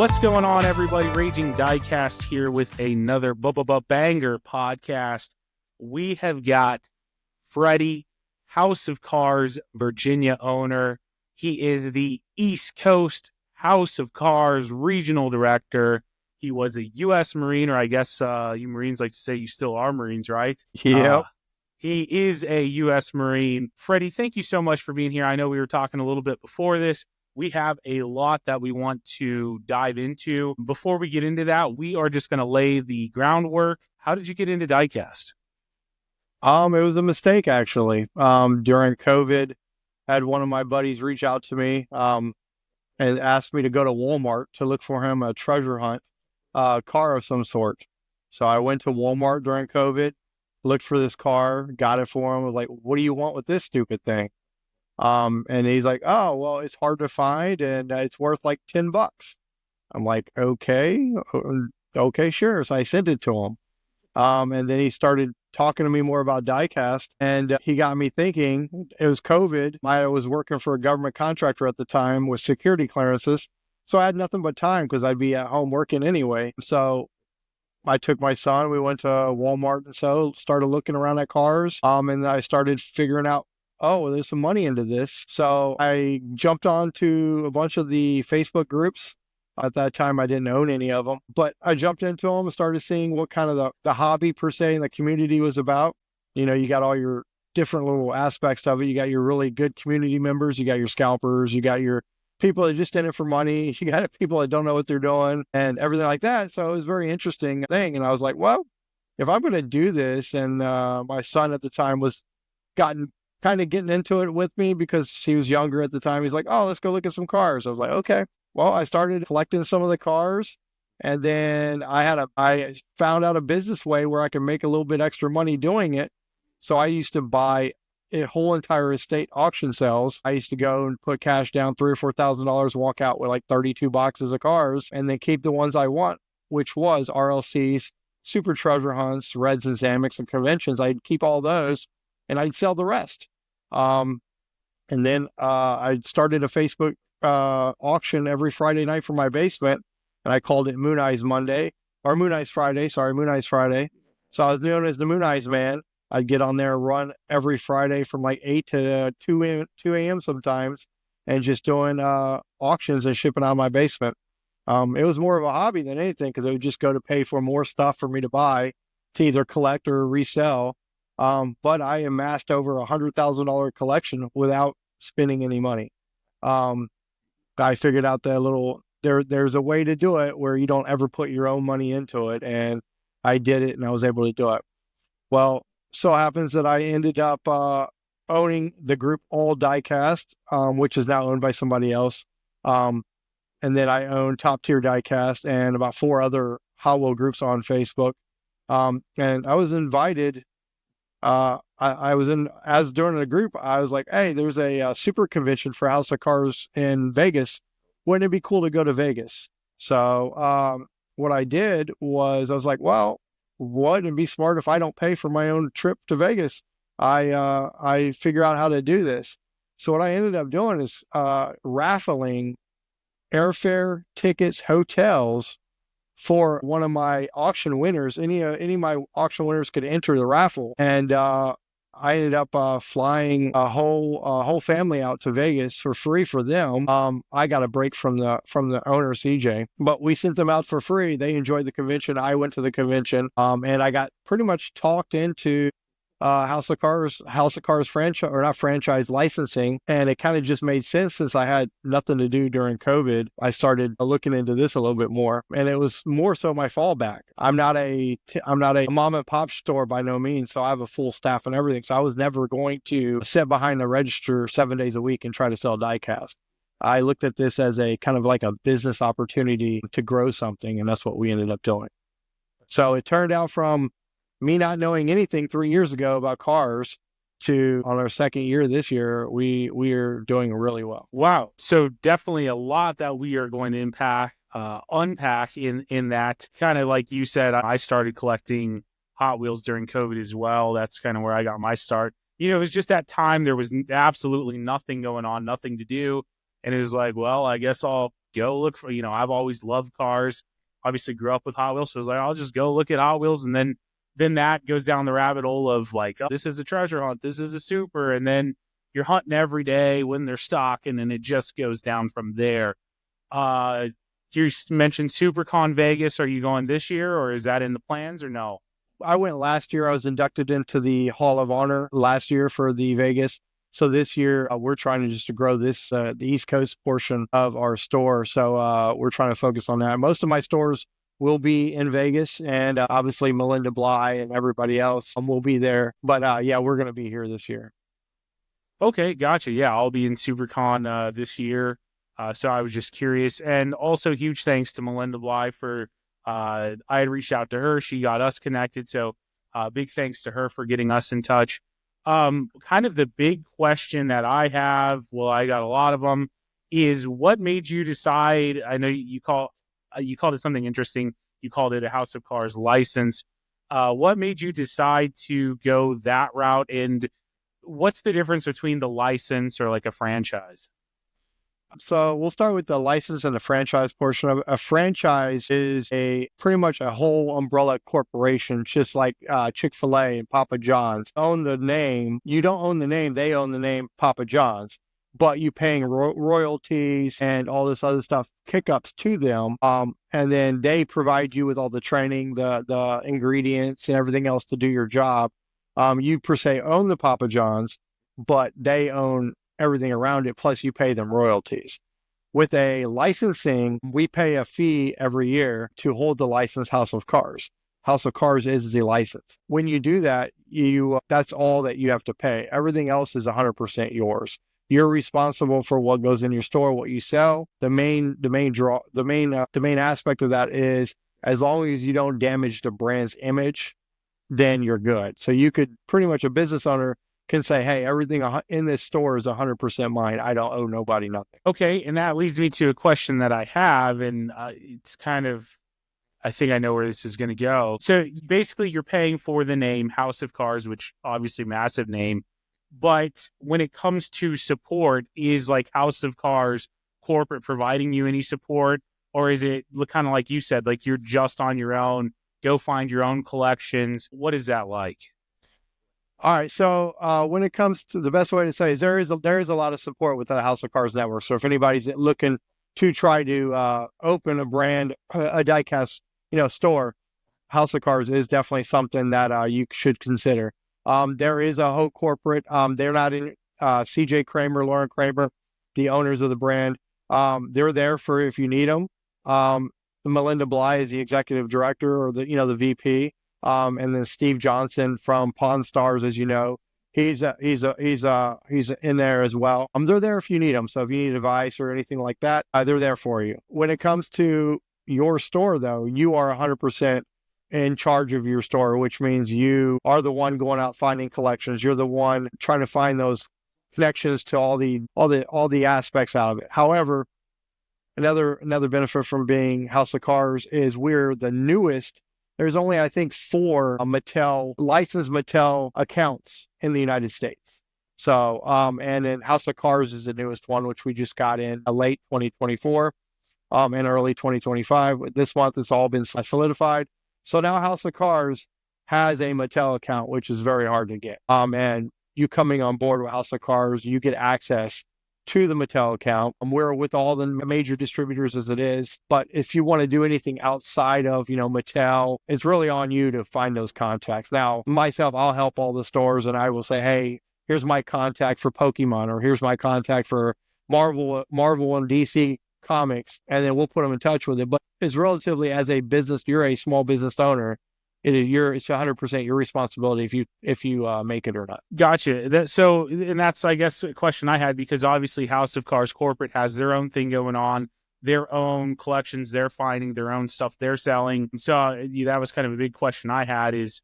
What's going on, everybody? Raging Diecast here with another banger podcast. We have got Freddy, House of Cars, Virginia owner. He is the East Coast House of Cars regional director. He was a U.S. Marine, or I guess you Marines like to say you still are Marines, right? Yep. He is a U.S. Marine. Freddy, thank you so much for being here. I know we were talking a little bit before this. We have a lot that we want to dive into. Before we get into that, we are just going to lay the groundwork. How did you get into Diecast? It was a mistake, actually. During COVID, I had one of my buddies reach out to me and asked me to go to Walmart to look for him a treasure hunt car of some sort. So I went to Walmart during COVID, looked for this car, got it for him. Was like, "What do you want with this stupid thing?" And he's like, "Oh, well, it's hard to find and it's worth like $10." I'm like, okay, sure. So I sent it to him. And then he started talking to me more about Diecast, and he got me thinking. It was COVID. I was working for a government contractor at the time with security clearances. So I had nothing but time because I'd be at home working anyway. So I took my son, we went to Walmart and so started looking around at cars. And I started figuring out, oh, there's some money into this. So I jumped onto a bunch of the Facebook groups. At that time, I didn't own any of them, but I jumped into them and started seeing what kind of the hobby per se and the community was about. You know, you got all your different little aspects of it. You got your really good community members. You got your scalpers. You got your people that just in it for money. You got people that don't know what they're doing and everything like that. So it was a very interesting thing. And I was like, well, if I'm going to do this, and my son at the time was kind of getting into it with me because he was younger at the time. He's like, "Oh, let's go look at some cars." I was like, okay. Well, I started collecting some of the cars, and then I found out a business way where I can make a little bit extra money doing it. So I used to buy a whole entire estate auction sales. I used to go and put cash down $3,000 or $4,000, walk out with like 32 boxes of cars, and then keep the ones I want, which was RLCs, super treasure hunts, Reds and Zamics and conventions. I'd keep all those, and I'd sell the rest. And then I started a Facebook auction every Friday night for my basement, and I called it Moon Eyes Monday, or Moon Eyes Friday. Sorry, Moon Eyes Friday. So I was known as the Moon Eyes Man. I'd get on there, run every Friday from like 8 to 2 a.m. sometimes, and just doing auctions and shipping out of my basement. It was more of a hobby than anything because it would just go to pay for more stuff for me to buy to either collect or resell. But I amassed over $100,000 collection without spending any money. I figured out there's a way to do it where you don't ever put your own money into it. And I did it and I was able to do it. Well, so happens that I ended up, owning the group All Diecast, which is now owned by somebody else. And then I own Top Tier Diecast and about 4 other hollow groups on Facebook. And I was invited, I was during the group, I was like, "Hey, there's a super convention for House of Cars in Vegas. Wouldn't it be cool to go to Vegas?" So what I did was I was like, well, wouldn't it be smart if I don't pay for my own trip to Vegas? I figure out how to do this. So what I ended up doing is raffling airfare, tickets, hotels for one of my auction winners. Any of my auction winners could enter the raffle, and I ended up flying a whole family out to Vegas for free for them. I got a break from the owner, CJ, but we sent them out for free. They enjoyed the convention. I went to the convention, and I got pretty much talked into House of Cars franchise, or not franchise, licensing. And it kind of just made sense since I had nothing to do during COVID. I started looking into this a little bit more, and it was more so my fallback. I'm not a mom and pop store by no means. So I have a full staff and everything. So I was never going to sit behind the register 7 days a week and try to sell Diecast. I looked at this as a kind of like a business opportunity to grow something. And that's what we ended up doing. So it turned out from me not knowing anything 3 years ago about cars to, on our second year this year, we're doing really well. Wow. So definitely a lot that we are going to unpack in that. Kind of like you said, I started collecting Hot Wheels during COVID as well. That's kind of where I got my start. It was just that time there was absolutely nothing going on, nothing to do. And it was like, well, I guess I'll go look for, I've always loved cars. Obviously grew up with Hot Wheels. So I was like, I'll just go look at Hot Wheels. And then that goes down the rabbit hole of like, oh, this is a treasure hunt. This is a super. And then you're hunting every day when they're stocking, and it just goes down from there. You mentioned SuperCon Vegas. Are you going this year, or is that in the plans, or no? I went last year. I was inducted into the Hall of Honor last year for the Vegas. So this year we're trying to just to grow this, the East Coast portion of our store. So we're trying to focus on that. Most of my stores will be in Vegas, and obviously Melinda Bly and everybody else will be there. But yeah, we're going to be here this year. Okay, gotcha. Yeah, I'll be in SuperCon this year. So I was just curious. And also huge thanks to Melinda Bly for, I had reached out to her. She got us connected. So big thanks to her for getting us in touch. Kind of the big question that I have, well, I got a lot of them, is what made you decide, I know you called it something interesting. You called it a House of Cars license. What made you decide to go that route? And what's the difference between the license or like a franchise? So we'll start with the license and the franchise portion of it. A franchise is pretty much a whole umbrella corporation, just like Chick-fil-A and Papa John's. Own the name. You don't own the name. They own the name Papa John's, but you paying royalties and all this other stuff, kick-ups to them. And then they provide you with all the training, the ingredients and everything else to do your job. You per se own the Papa John's, but they own everything around it, plus you pay them royalties. With a licensing, we pay a fee every year to hold the license House of Cars. House of Cars is the license. When you do that, that's all that you have to pay. Everything else is 100% yours. You're responsible for what goes in your store, what you sell. The main aspect of that is, as long as you don't damage the brand's image, then you're good. So you could pretty much, a business owner can say, hey, everything in this store is 100% mine. I don't owe nobody nothing. Okay, and that leads me to a question that I have, and it's kind of, I think I know where this is going to go. So basically, you're paying for the name House of Cars, which obviously massive name, but when it comes to support, is like House of Cars corporate providing you any support, or is it kind of like you said, like you're just on your own, go find your own collections? What is that like? All right. So when it comes to, the best way to say is there is a lot of support with the House of Cars network. So if anybody's looking to try to open a brand, a diecast, store, House of Cars is definitely something that you should consider. There is a whole corporate. They're not in CJ Kramer, Lauren Kramer, the owners of the brand. They're there for if you need them. Melinda Bly is the executive director, or the VP. And then Steve Johnson from Pawn Stars, as you know, he's in there as well. They're there if you need them. So if you need advice or anything like that, they're there for you. When it comes to your store, though, you are 100% in charge of your store, which means you are the one going out finding collections. You're the one trying to find those connections to all the aspects out of it. However, another benefit from being House of Cars is we're the newest. There's only, I think, 4 licensed Mattel accounts in the United States. So, and then House of Cars is the newest one, which we just got in late 2024, and early 2025. This month, it's all been solidified. So now House of Cars has a Mattel account, which is very hard to get. And you coming on board with House of Cars, you get access to the Mattel account. We're with all the major distributors as it is. But if you want to do anything outside of, Mattel, it's really on you to find those contacts. Now, myself, I'll help all the stores and I will say, hey, here's my contact for Pokemon, or here's my contact for Marvel and DC Comics. And then we'll put them in touch with it. But it's relatively, as a business, you're a small business owner. It's 100% your responsibility if you make it or not. Gotcha. And that's, I guess, a question I had, because obviously House of Cars corporate has their own thing going on, their own collections, they're finding their own stuff they're selling. So that was kind of a big question I had is,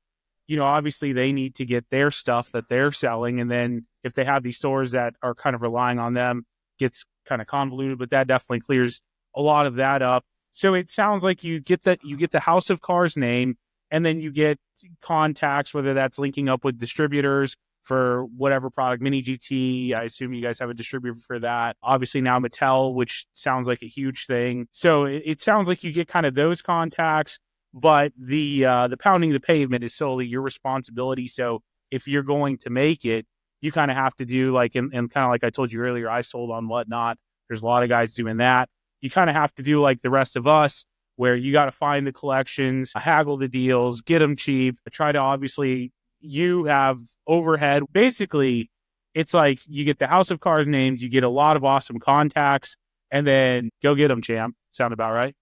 obviously they need to get their stuff that they're selling. And then if they have these stores that are kind of relying on them, gets kind of convoluted, but that definitely clears a lot of that up. So it sounds like you get the House of Cars name, and then you get contacts, whether that's linking up with distributors for whatever product, Mini GT. I assume you guys have a distributor for that. Obviously now Mattel, which sounds like a huge thing. So it sounds like you get kind of those contacts, but the pounding the pavement is solely your responsibility. So if you're going to make it, you kind of have to do like, and kind of like I told you earlier, I sold on Whatnot. There's a lot of guys doing that. You kind of have to do like the rest of us, where you got to find the collections, haggle the deals, get them cheap, try to obviously you have overhead. Basically, it's like you get the House of Cards names, you get a lot of awesome contacts, and then go get them, champ. Sound about right?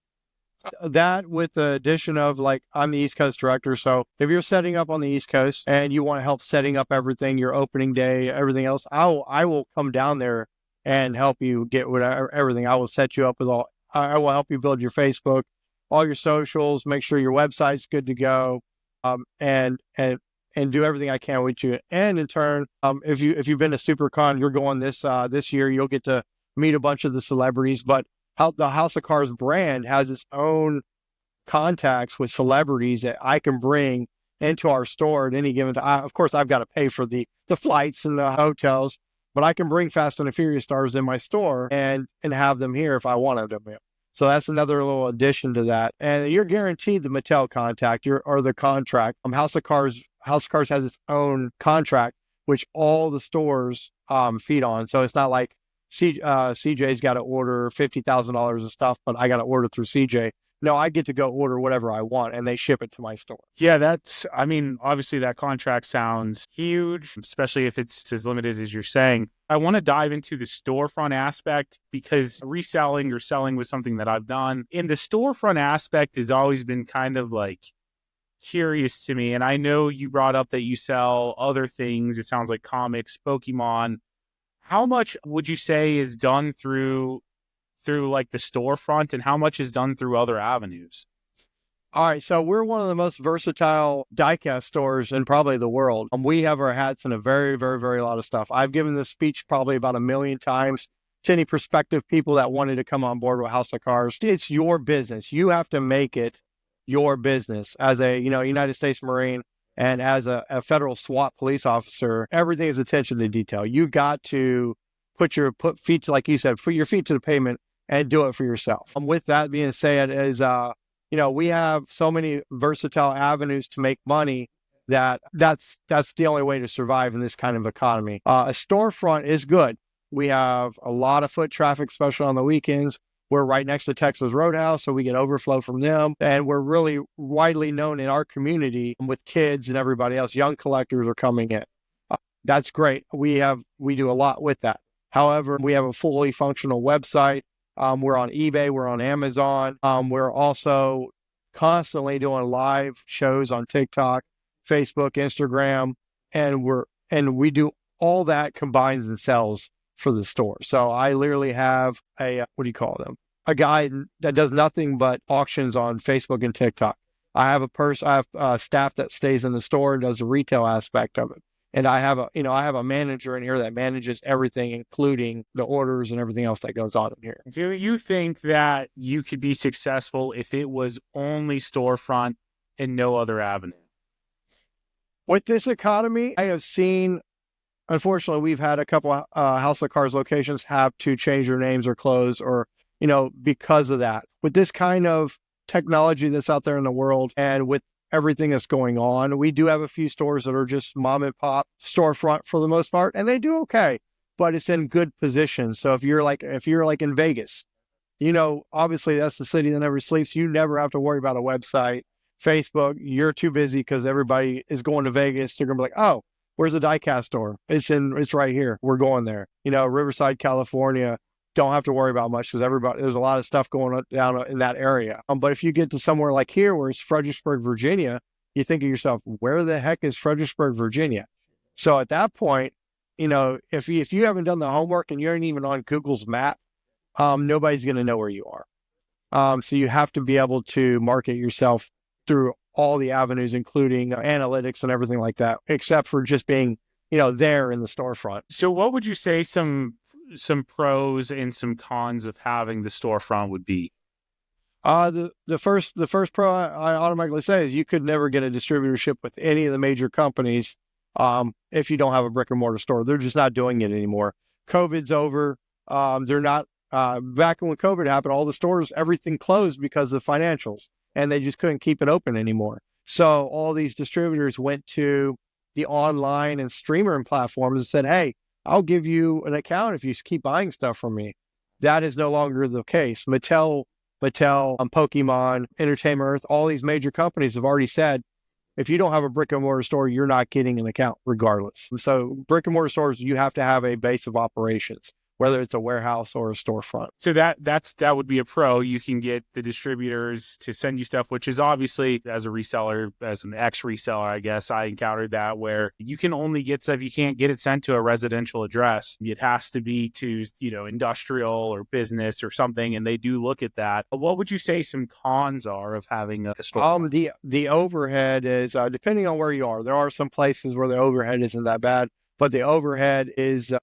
That with the addition of, like, I'm the East Coast director. So if you're setting up on the East Coast and you want help setting up everything, your opening day, everything else, I will come down there and help you get whatever, everything. I will set you up with all, I will help you build your Facebook, all your socials, make sure your website's good to go, and do everything I can with you. And in turn, if you've been to SuperCon, you're going this year, you'll get to meet a bunch of the celebrities. But how the House of Cards brand has its own contacts with celebrities that I can bring into our store at any given time. Of course, I've got to pay for the flights and the hotels, but I can bring Fast and the Furious stars in my store and have them here if I wanted them here. So that's another little addition to that. And you're guaranteed the Mattel contact or the contract. House of Cards has its own contract, which all the stores feed on. So it's not like CJ's got to order $50,000 of stuff, but I got to order through CJ. No, I get to go order whatever I want, and they ship it to my store. Yeah, obviously that contract sounds huge, especially if it's as limited as you're saying. I want to dive into the storefront aspect, because reselling or selling was something that I've done. And the storefront aspect has always been kind of like curious to me. And I know you brought up that you sell other things. It sounds like comics, Pokemon. How much would you say is done through like the storefront, and how much is done through other avenues? All right, so we're one of the most versatile diecast stores in probably the world. We have our hats in a very, very, very lot of stuff. I've given this speech probably about 1 million times to any prospective people that wanted to come on board with House of Cards. It's your business. You have to make it your business as a United States Marine. And as a federal SWAT police officer, everything is attention to detail. You got to put feet to, like you said, put your feet to the pavement and do it for yourself. With that being said, we have so many versatile avenues to make money that's the only way to survive in this kind of economy. A storefront is good. We have a lot of foot traffic, especially on the weekends. We're right next to Texas Roadhouse, so we get overflow from them. And we're really widely known in our community with kids and everybody else. Young collectors are coming in. That's great. We do a lot with that. However, we have a fully functional website. We're on eBay. We're on Amazon. We're also constantly doing live shows on TikTok, Facebook, Instagram, and we do all that combines and sells for the store. So I literally have a guy that does nothing but auctions on Facebook and TikTok. I have staff that stays in the store and does the retail aspect of it. And I have a manager in here that manages everything, including the orders and everything else that goes on in here. Do you think that you could be successful if it was only storefront and no other avenue? With this economy, I have seen, unfortunately, we've had a couple of House of Cards locations have to change their names or close, or, because of that. With this kind of technology that's out there in the world, and with everything that's going on, we do have a few stores that are just mom and pop storefront for the most part, and they do okay, but it's in good position. So if you're like in Vegas, obviously that's the city that never sleeps. You never have to worry about a website, Facebook. You're too busy because everybody is going to Vegas. They're gonna be like, oh, where's the Diecast store? It's right here. We're going there. Riverside, California, don't have to worry about much because there's a lot of stuff going on down in that area. But if you get to somewhere like here, where it's Fredericksburg, Virginia, you think of yourself, where the heck is Fredericksburg, Virginia? So at that point, if you haven't done the homework and you aren't even on Google's map, nobody's going to know where you are. So you have to be able to market yourself through all the avenues, including analytics and everything like that, except for just being, there in the storefront. So what would you say some pros and some cons of having the storefront would be? The first pro I automatically say is you could never get a distributorship with any of the major companies if you don't have a brick and mortar store. They're just not doing it anymore. COVID's over. They're not, back when COVID happened, all the stores, everything closed because of financials, and they just couldn't keep it open anymore. So all these distributors went to the online and streamer platforms and said, hey, I'll give you an account if you keep buying stuff from me. That is no longer the case. Mattel, Pokemon, Entertainment Earth, all these major companies have already said, if you don't have a brick and mortar store, you're not getting an account regardless. So brick and mortar stores, you have to have a base of operations, whether it's a warehouse or a storefront. So that would be a pro. You can get the distributors to send you stuff, which is obviously, as a reseller, as an ex-reseller, I guess, I encountered that where you can only get stuff, you can't get it sent to a residential address. It has to be to, industrial or business or something, and they do look at that. What would you say some cons are of having a store? The overhead is, depending on where you are, there are some places where the overhead isn't that bad, but the overhead is a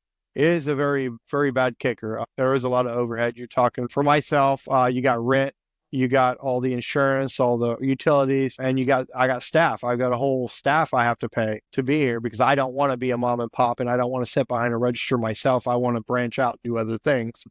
very, very bad kicker. There is a lot of overhead. You're talking, for myself, you got rent, you got all the insurance, all the utilities, and I got staff. I've got a whole staff I have to pay to be here because I don't want to be a mom and pop and I don't want to sit behind a register myself. I want to branch out, do other things.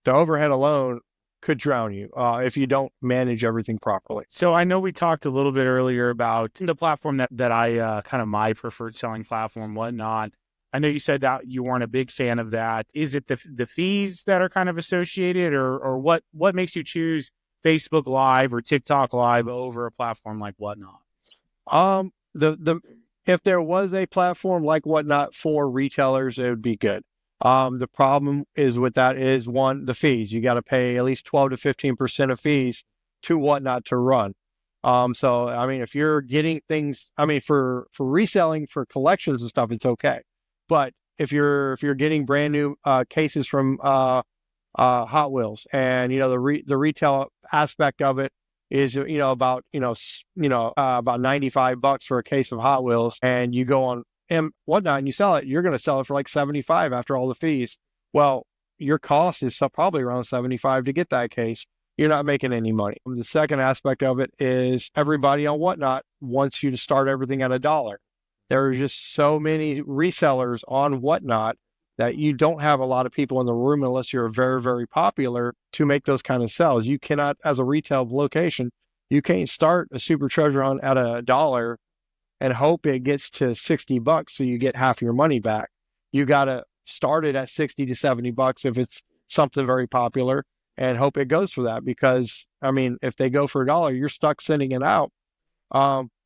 The overhead alone could drown you if you don't manage everything properly. So I know we talked a little bit earlier about the platform that I kind of my preferred selling platform, Whatnot. I know you said that you weren't a big fan of that. Is it the fees that are kind of associated, or what makes you choose Facebook Live or TikTok Live over a platform like Whatnot? If there was a platform like Whatnot for retailers, it would be good. The problem is with that is, one, the fees. You got to pay at least 12 to 15% of fees to Whatnot to run. So I mean, if you're getting things, I mean, for reselling for collections and stuff, it's okay. But if you're getting brand new cases from Hot Wheels, and the retail aspect of it is about about $95 for a case of Hot Wheels, and you go on Whatnot and you sell it, you're going to sell it for like $75 after all the fees. Well, your cost is probably around $75 to get that case. You're not making any money. The second aspect of it is everybody on Whatnot wants you to start everything at $1. There are just so many resellers on Whatnot that you don't have a lot of people in the room unless you're very, very popular to make those kind of sales. You cannot, as a retail location, you can't start a super treasure hunt at $1 and hope it gets to $60 so you get half your money back. You got to start it at $60 to $70 if it's something very popular and hope it goes for that, because I mean, if they go for $1, you're stuck sending it out.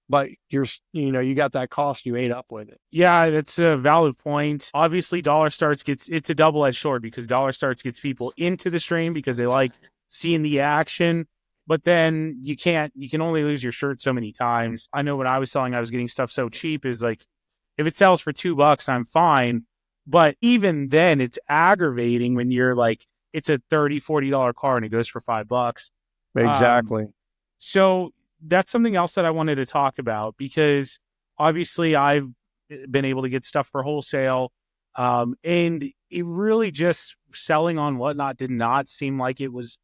But you got that cost you ate up with it. Yeah, that's a valid point. Obviously, Dollar Starts it's a double-edged sword, because Dollar Starts gets people into the stream because they like seeing the action. But then you can only lose your shirt so many times. I know when I was selling, I was getting stuff so cheap, is like, if it sells for $2, I'm fine. But even then, it's aggravating when you're like, it's a $30, $40 car and it goes for $5. Exactly. So that's something else that I wanted to talk about, because obviously I've been able to get stuff for wholesale. And it really just selling on Whatnot did not seem like it was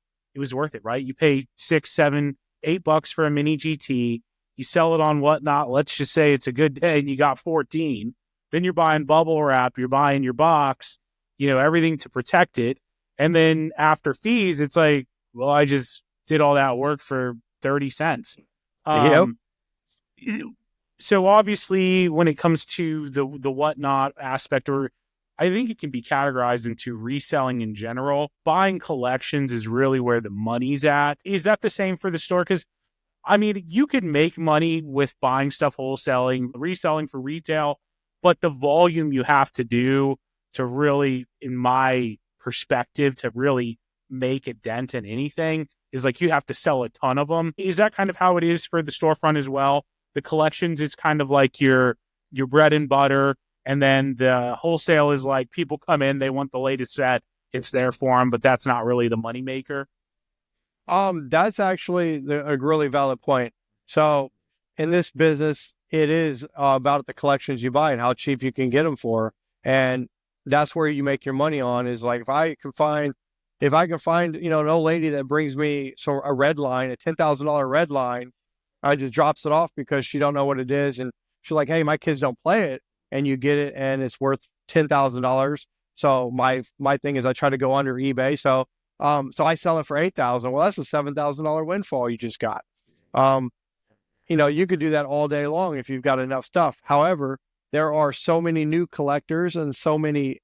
worth it, right? You pay $6, $7, $8 for a mini GT. You sell it on Whatnot. Let's just say it's a good day and you got 14. Then you're buying bubble wrap. You're buying your box, everything to protect it. And then after fees, it's like, well, I just did all that work for 30 cents. Yep. So obviously when it comes to the Whatnot aspect, or I think it can be categorized into reselling in general, buying collections is really where the money's at. Is that the same for the store? Because I mean, you could make money with buying stuff wholesaling, reselling for retail, but the volume you have to do to really, in my perspective, to really make a dent in anything is like you have to sell a ton of them. Is that kind of how it is for the storefront as well? The collections is kind of like your bread and butter, and then the wholesale is like people come in, they want the latest set, it's there for them, but that's not really the moneymaker. That's actually a really valid point. So in this business, it is about the collections you buy and how cheap you can get them for. And that's where you make your money on, is like, if I can find, an old lady that brings me a red line, a $10,000 red line, I just drops it off because she don't know what it is. And she's like, hey, my kids don't play it. and you get it and it's worth $10,000. So my thing is I try to go under eBay. So I sell it for $8,000. Well, that's a $7,000 windfall you just got. You could do that all day long if you've got enough stuff. However, there are so many new collectors and so many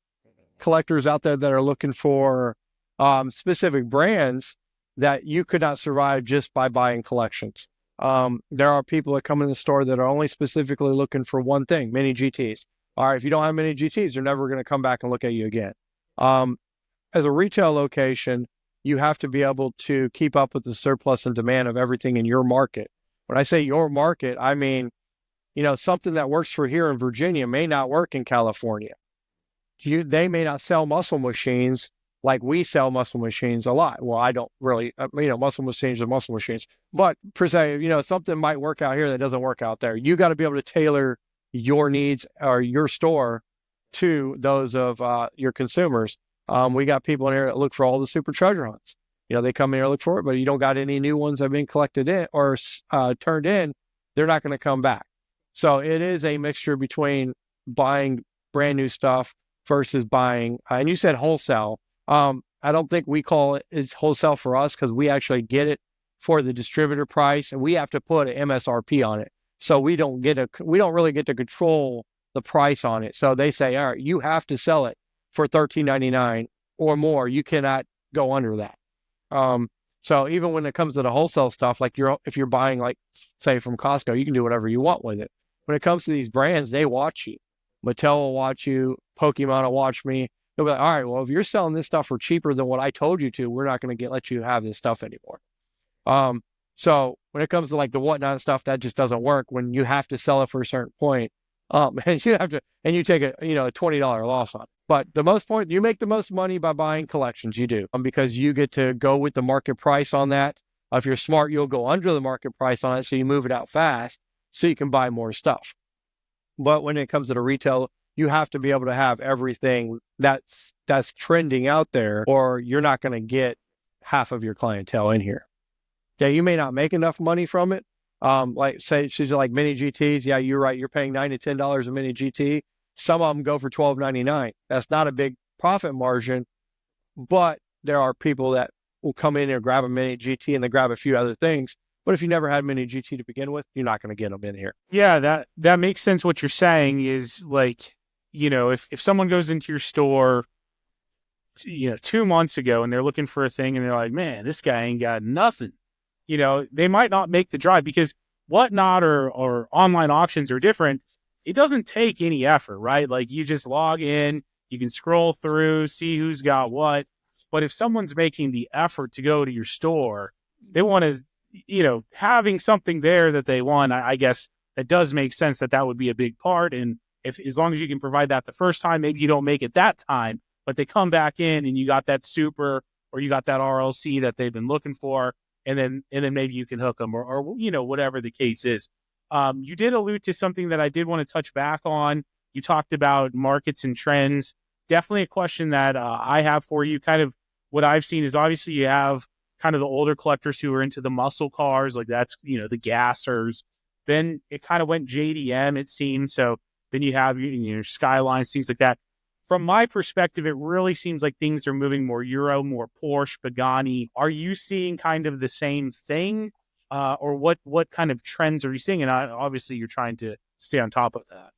collectors out there that are looking for specific brands that you could not survive just by buying collections. There are people that come in the store that are only specifically looking for one thing, mini GTs. All right, if you don't have mini GTs, they're never going to come back and look at you again. As a retail location, you have to be able to keep up with the surplus and demand of everything in your market. When I say your market, I mean, something that works for here in Virginia may not work in California. They may not sell muscle machines like we sell muscle machines a lot. Well, I don't really, muscle machines are muscle machines. But per se, something might work out here that doesn't work out there. You got to be able to tailor your needs or your store to those of your consumers. We got people in here that look for all the super treasure hunts. They come in here and look for it, but you don't got any new ones that have been collected in or turned in, they're not going to come back. So it is a mixture between buying brand new stuff versus buying, and you said wholesale. I don't think we call it is wholesale for us because we actually get it for the distributor price and we have to put an MSRP on it. So we don't really get to control the price on it. So they say, all right, you have to sell it for $13.99 or more. You cannot go under that. So even when it comes to the wholesale stuff, like if you're buying, like say from Costco, you can do whatever you want with it. When it comes to these brands, they watch you. Mattel will watch you. Pokemon will watch me. They'll be like, all right, well, if you're selling this stuff for cheaper than what I told you to, we're not going to let you have this stuff anymore. So when it comes to like the whatnot stuff, that just doesn't work when you have to sell it for a certain point. And you take a $20 loss on it. But you make the most money by buying collections. You do, because you get to go with the market price on that. If you're smart, you'll go under the market price on it. So you move it out fast so you can buy more stuff. But when it comes to the retail, you have to be able to have everything that's trending out there, or you're not going to get half of your clientele in here. Yeah, you may not make enough money from it. Like say she's like mini GTs. Yeah, you're right. You're paying $9 to $10 a mini GT. Some of them go for $12.99. That's not a big profit margin, but there are people that will come in and grab a mini GT and they grab a few other things. But if you never had mini GT to begin with, you're not going to get them in here. Yeah, that makes sense. What you're saying is like, if someone goes into your store, 2 months ago and they're looking for a thing and they're like, man, this guy ain't got nothing. They might not make the drive because whatnot or online auctions are different. It doesn't take any effort, right? Like you just log in, you can scroll through, see who's got what. But if someone's making the effort to go to your store, they want to, having something there that they want, I guess that does make sense that would be a big part. And as long as you can provide that the first time, maybe you don't make it that time, but they come back in and you got that super or you got that RLC that they've been looking for. And then maybe you can hook them or whatever the case is. You did allude to something that I did want to touch back on. You talked about markets and trends. Definitely a question that I have for you. Kind of what I've seen is obviously you have kind of the older collectors who are into the muscle cars, like that's, the gassers. Then it kind of went JDM, it seems. So then you have your Skylines, things like that. From my perspective, it really seems like things are moving more Euro, more Porsche, Pagani. Are you seeing kind of the same thing? Or what kind of trends are you seeing? And obviously you're trying to stay on top of that.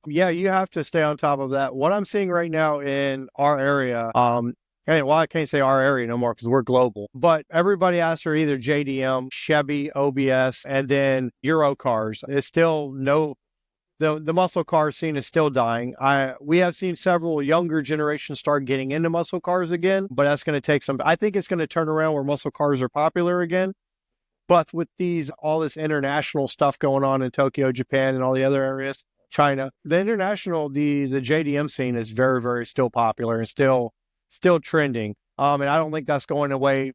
Yeah, you have to stay on top of that. What I'm seeing right now in our area, I can't say our area no more because we're global, but everybody asks for either JDM, Chevy, OBS, and then Euro cars. It's still the muscle car scene is still dying. We have seen several younger generations start getting into muscle cars again, but that's going to take I think it's going to turn around where muscle cars are popular again. But with all this international stuff going on in Tokyo, Japan, and all the other areas, China, the JDM scene is very, very still popular and still trending. And I don't think that's going away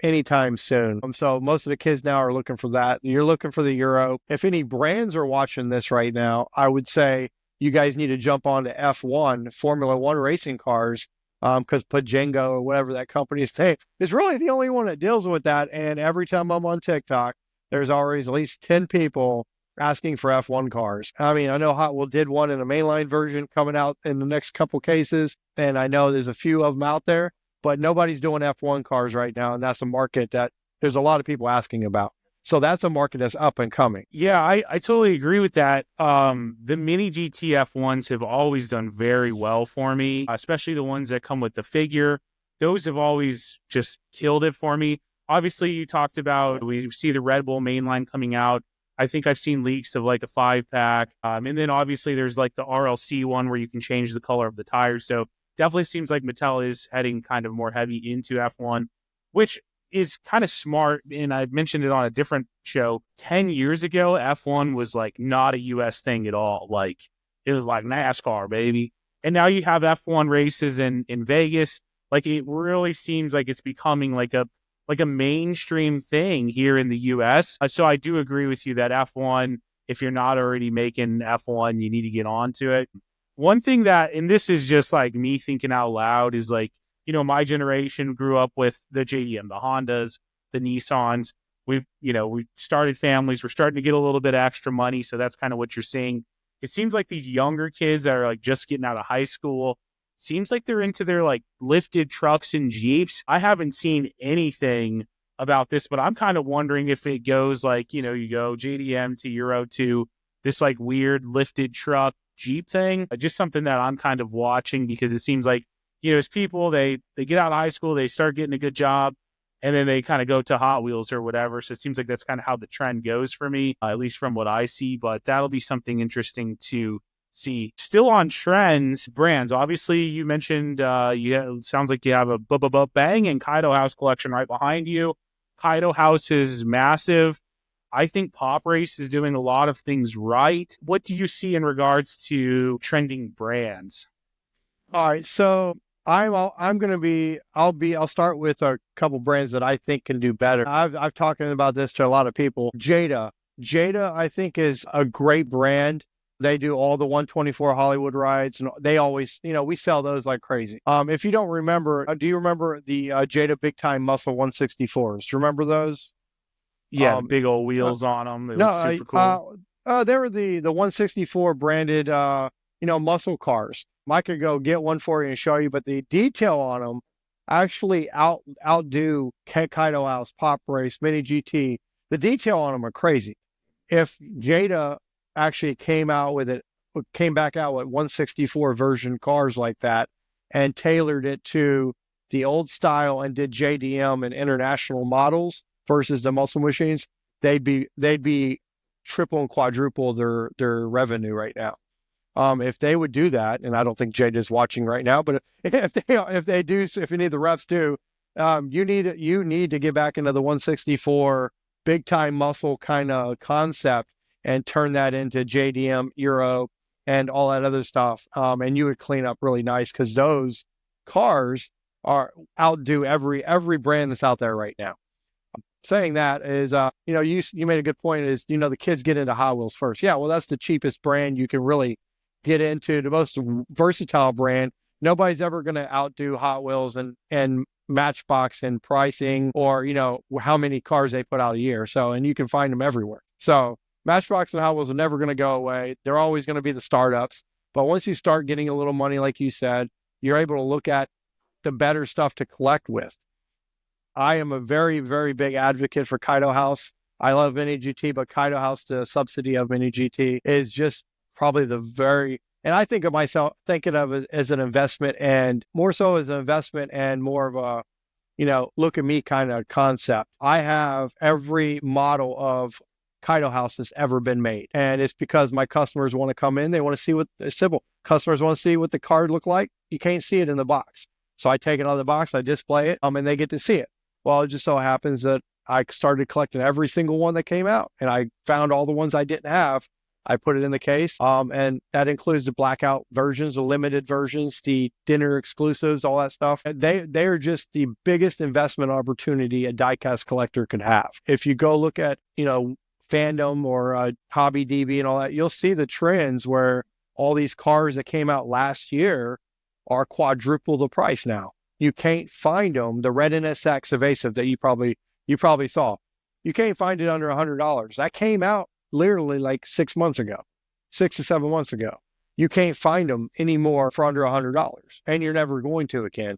anytime soon. So most of the kids now are looking for that. You're looking for the Euro. If any brands are watching this right now, I would say you guys need to jump on to F1, Formula One racing cars, because Pajengo or whatever that company is saying is really the only one that deals with that. And every time I'm on TikTok, there's always at least 10 people asking for F1 cars. I mean, I know Hot Wheels did one in a mainline version coming out in the next couple cases, and I know there's a few of them out there, but nobody's doing F1 cars right now, and that's a market that there's a lot of people asking about. So that's a market that's up and coming. Yeah, I totally agree with that. The mini GTF ones have always done very well for me, especially the ones that come with the figure. Those have always just killed it for me. Obviously, you talked about, we see the Red Bull mainline coming out. I think I've seen leaks of like a 5-pack. And then obviously there's like the RLC one where you can change the color of the tires. So definitely seems like Mattel is heading kind of more heavy into F1, which is kind of smart. And I mentioned it on a different show. 10 years ago, F1 was like not a US thing at all. Like it was like NASCAR, baby. And now you have F1 races in Vegas. Like it really seems like it's becoming like a mainstream thing here in the US. So I do agree with you that F1, if you're not already making F1, you need to get onto it. One thing that, and this is just like me thinking out loud, is like, you know, my generation grew up with the JDM, the Hondas, the Nissans. We've started families. We're starting to get a little bit of extra money. So that's kind of what you're seeing. It seems like these younger kids that are like just getting out of high school, seems like they're into their like lifted trucks and Jeeps. I haven't seen anything about this, but I'm kind of wondering if it goes like, you know, you go JDM to Euro to this like weird lifted truck Jeep thing. Just something that I'm kind of watching, because it seems like, you know, as people, they get out of high school, they start getting a good job, and then they kind of go to Hot Wheels or whatever. So it seems like that's kind of how the trend goes for me, at least from what I see. But that'll be something interesting to see. Still on trends, brands. Obviously, you mentioned, it sounds like you have a Bang and Kaido House collection right behind you. Kaido House is massive. I think Pop Race is doing a lot of things right. What do you see in regards to trending brands? All right, so I'll start with a couple brands that I think can do better. I've talked about this to a lot of people. Jada, I think, is a great brand. They do all the 124 Hollywood rides, and they always, you know, we sell those like crazy. If you don't remember, do you remember the Jada Big Time Muscle 164s? Do you remember those? Yeah, the big old wheels on them. It looks super cool. They were the 164 branded, muscle cars. I could go get one for you and show you, but the detail on them actually outdo Kaido House, Pop Race, Mini GT. The detail on them are crazy. If Jada actually came back out with 164 version cars like that and tailored it to the old style and did JDM and international models versus the muscle machines, they'd be triple and quadruple their revenue right now. If they would do that, and I don't think Jada's watching right now, but if they do, if any of the reps do, you need to get back into the 164 big time muscle kind of concept and turn that into JDM, Euro, and all that other stuff. And you would clean up really nice, because those cars outdo every brand that's out there right now. Saying that is, you made a good point, is, the kids get into Hot Wheels first. Yeah, well, that's the cheapest brand you can really get into, the most versatile brand. Nobody's ever going to outdo Hot Wheels and Matchbox in pricing, or, how many cars they put out a year. So, and you can find them everywhere. So Matchbox and Hot Wheels are never going to go away. They're always going to be the startups. But once you start getting a little money, like you said, you're able to look at the better stuff to collect with. I am a very, very big advocate for Kaido House. I love Mini GT, but Kaido House, the subsidy of Mini GT, is just probably and I think of myself, thinking of it as an investment, and more so as an investment and more of a, look at me kind of concept. I have every model of Kaido House that's ever been made. And it's because my customers want to come in. They want to see it's simple. Customers want to see what the card look like. You can't see it in the box. So I take it out of the box, I display it, and they get to see it. Well, it just so happens that I started collecting every single one that came out, and I found all the ones I didn't have. I put it in the case, and that includes the blackout versions, the limited versions, the dinner exclusives, all that stuff. They are just the biggest investment opportunity a diecast collector could have. If you go look at, Fandom or Hobby DB and all that, you'll see the trends where all these cars that came out last year are quadruple the price now. You can't find them. The Red NSX Evasive that you probably saw, you can't find it under $100. That came out literally like 6 months ago, 6 to 7 months ago. You can't find them anymore for under $100, and you're never going to again.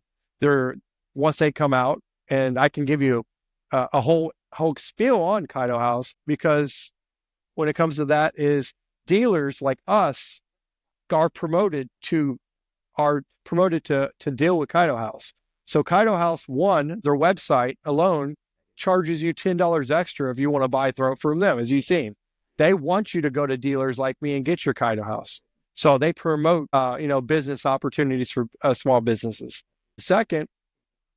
Once they come out, and I can give you a whole spiel on Kaido House, because when it comes to that, is dealers like us are promoted to deal with Kaido House. So Kaido House, one, their website alone charges you $10 extra if you want to buy from them, as you've seen. They want you to go to dealers like me and get your Kaido House. So they promote, business opportunities for small businesses. Second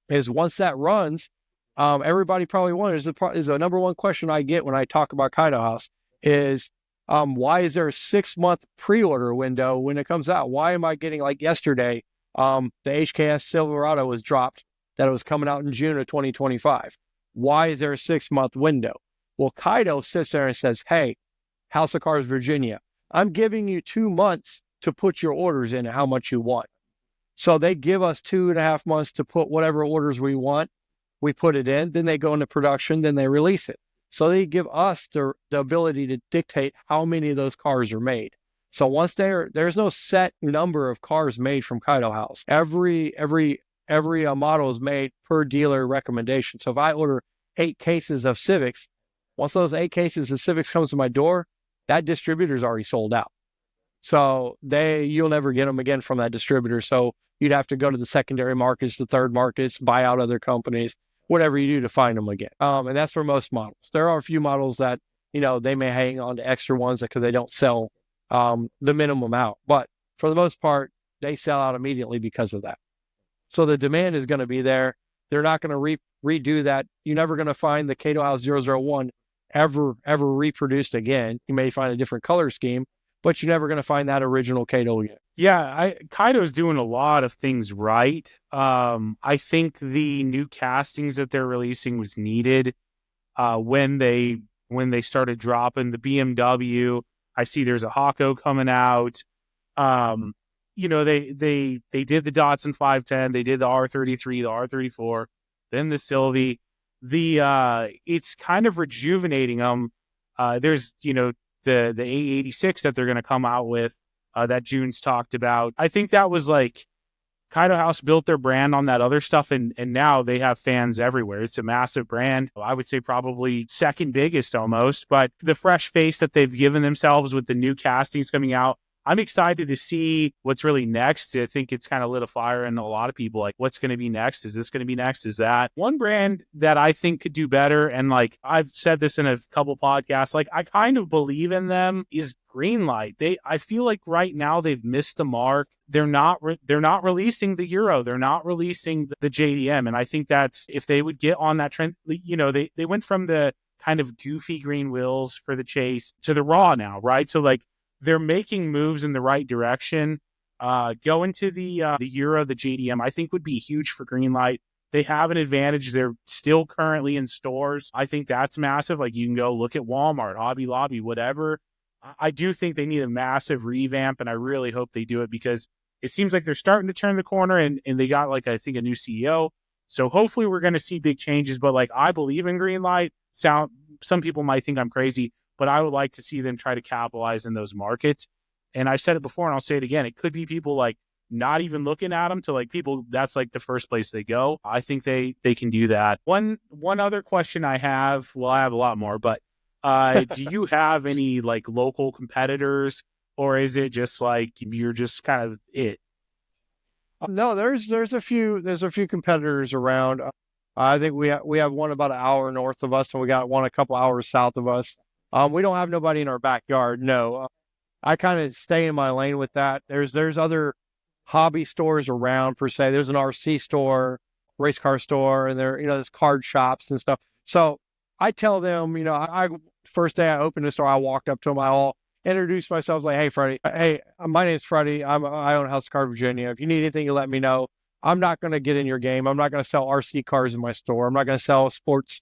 is, once that runs, everybody probably wonders, is the number one question I get when I talk about Kaido House is, why is there a 6-month pre-order window when it comes out? Why am I getting, like yesterday, the HKS Silverado was dropped, that it was coming out in June of 2025. Why is there a 6-month window? Well, Kaido sits there and says, hey, House of Cars Virginia, I'm giving you 2 months to put your orders in how much you want. So they give us 2.5 months to put whatever orders we want. We put it in, then they go into production, then they release it. So they give us the ability to dictate how many of those cars are made. So once there's no set number of cars made from Kaido House. Every model is made per dealer recommendation. So if I order 8 cases of Civics, once those 8 cases of Civics comes to my door, that distributor's already sold out. So you'll never get them again from that distributor. So you'd have to go to the secondary markets, the third markets, buy out other companies, whatever you do to find them again. And that's for most models. There are a few models that, they may hang on to extra ones because they don't sell the minimum out. But for the most part, they sell out immediately because of that. So the demand is going to be there. They're not going to redo that. You're never going to find the Kaido House 001 ever reproduced again. You may find a different color scheme, but you're never going to find that original Kaido again. Yeah, Kaido's doing a lot of things right. I think the new castings that they're releasing was needed. When they started dropping the BMW, I see there's a Hako coming out. They did the Datsun 510, they did the R33, the R34, then the Sylvie. It's kind of rejuvenating them. There's the A86 that they're going to come out with, that June's talked about. I think that was like Kaido House built their brand on that other stuff, and now they have fans everywhere. It's a massive brand. I would say probably second biggest almost, but the fresh face that they've given themselves with the new castings coming out, I'm excited to see what's really next. I think it's kind of lit a fire in a lot of people, like, what's going to be next? Is this going to be next? Is that one brand that I think could do better? And like, I've said this in a couple podcasts, like, I kind of believe in them, is Greenlight. I feel like right now they've missed the mark. They're not releasing the Euro. They're not releasing the JDM. And I think that's, if they would get on that trend, they went from the kind of goofy green wheels for the chase to the raw now, right? So like, they're making moves in the right direction. Going to the Euro, the JDM, I think would be huge for Greenlight. They have an advantage. They're still currently in stores. I think that's massive. Like, you can go look at Walmart, Hobby Lobby, whatever. I do think they need a massive revamp, and I really hope they do it, because it seems like they're starting to turn the corner, and they got, like, I think a new CEO. So hopefully we're going to see big changes. But like, I believe in Greenlight. Some people might think I'm crazy, but I would like to see them try to capitalize in those markets. And I've said it before, and I'll say it again. It could be people like not even looking at them, to like people, that's like the first place they go. I think they can do that. One other question I have, well, I have a lot more, but do you have any like local competitors, or is it just like you're just kind of it? No, there's a few competitors around. I think we have one about an hour north of us, and we got one a couple hours south of us. We don't have nobody in our backyard. No, I kind of stay in my lane with that. There's other hobby stores around per se. There's an RC store, race car store, and there's card shops and stuff. So I tell them, I first day I opened the store, I walked up to them. I'll introduce myself like, hey, Freddy. Hey, my name's Freddy. I own House of Cars Virginia. If you need anything, you let me know. I'm not going to get in your game. I'm not going to sell RC cars in my store. I'm not going to sell sports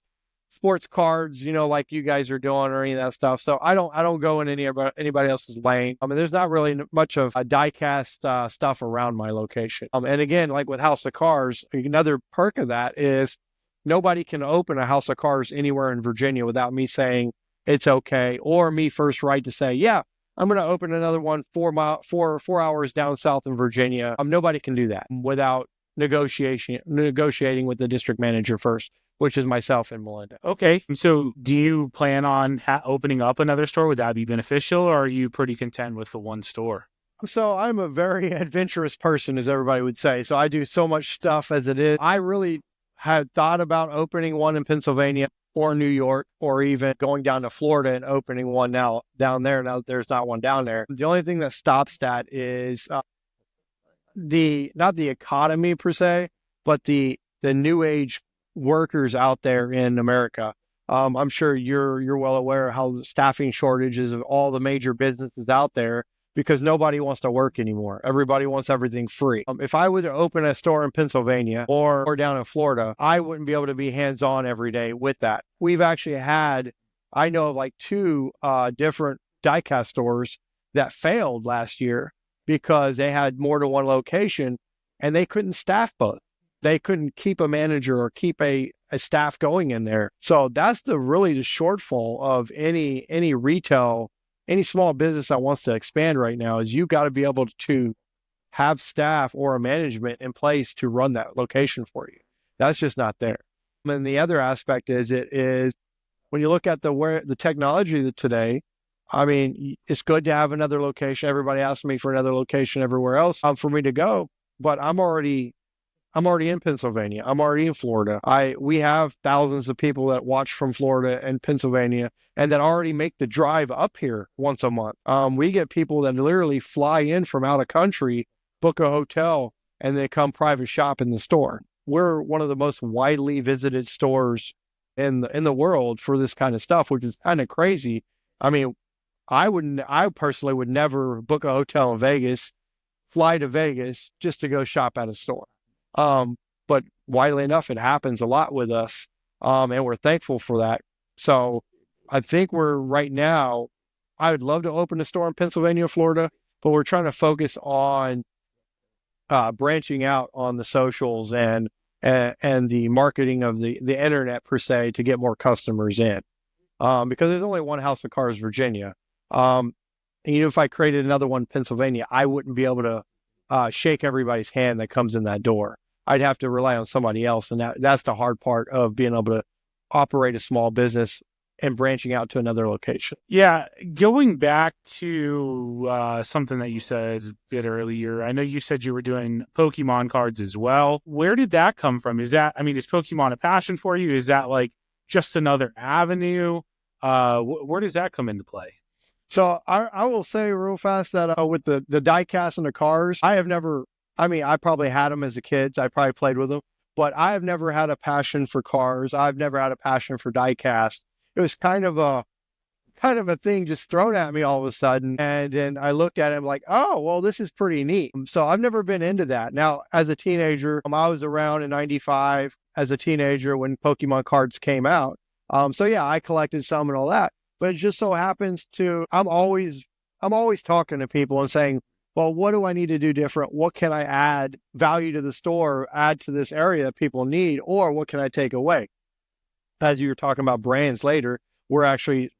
cards, like you guys are doing, or any of that stuff. So I don't go in anybody else's lane. I mean, there's not really much of a diecast stuff around my location. And again, like with House of Cars, another perk of that is nobody can open a House of Cars anywhere in Virginia without me saying, it's okay. Or me first right to say, yeah, I'm going to open another one 4 hours down south in Virginia. Nobody can do that without negotiating with the district manager first, which is myself and Melinda. Okay. So do you plan on opening up another store? Would that be beneficial, or are you pretty content with the one store? So I'm a very adventurous person, as everybody would say. So I do so much stuff as it is. I really had thought about opening one in Pennsylvania or New York, or even going down to Florida and opening one now down there. Now there's not one down there. The only thing that stops that is not the economy per se, but the new age workers out there in America. I'm sure you're well aware of how the staffing shortages of all the major businesses out there, because nobody wants to work anymore. Everybody wants everything free. If I were to open a store in Pennsylvania or down in Florida, I wouldn't be able to be hands-on every day with that. We've actually had, I know of like 2 different diecast stores that failed last year because they had more than one location and they couldn't staff both. They couldn't keep a manager or keep a staff going in there. So that's really the shortfall of any retail, any small business that wants to expand right now, is you got to be able to have staff or a management in place to run that location for you. That's just not there. And the other aspect is when you look at the technology today, I mean, it's good to have another location. Everybody asks me for another location everywhere else for me to go, but I'm already in Pennsylvania. I'm already in Florida. We have thousands of people that watch from Florida and Pennsylvania and that already make the drive up here once a month. We get people that literally fly in from out of country, book a hotel, and they come private shop in the store. We're one of the most widely visited stores in the world for this kind of stuff, which is kind of crazy. I mean, I personally would never book a hotel in Vegas, fly to Vegas just to go shop at a store. But widely enough, it happens a lot with us. And we're thankful for that. So I think right now, I would love to open a store in Pennsylvania, Florida, but we're trying to focus on branching out on the socials and the marketing of the internet per se to get more customers in. Because there's only one House of Cards, Virginia. And even if I created another one in Pennsylvania, I wouldn't be able to shake everybody's hand that comes in that door. I'd have to rely on somebody else. And that's the hard part of being able to operate a small business and branching out to another location. Yeah. Going back to something that you said a bit earlier, I know you said you were doing Pokemon cards as well. Where did that come from? Is Pokemon a passion for you? Is that like just another avenue? Where does that come into play? So I will say real fast that with the diecast and the cars, I probably had them as a kid. I probably played with them, but I have never had a passion for cars. I've never had a passion for diecast. It was kind of a thing just thrown at me all of a sudden. And then I looked at it like, oh, well, this is pretty neat. So I've never been into that. Now, as a teenager, I was around in 95 as a teenager when Pokemon cards came out. So yeah, I collected some and all that. But it just so happens I'm always talking to people and saying, well, what do I need to do different? What can I add value to the store, add to this area that people need, or what can I take away? As you were talking about brands later, we're actually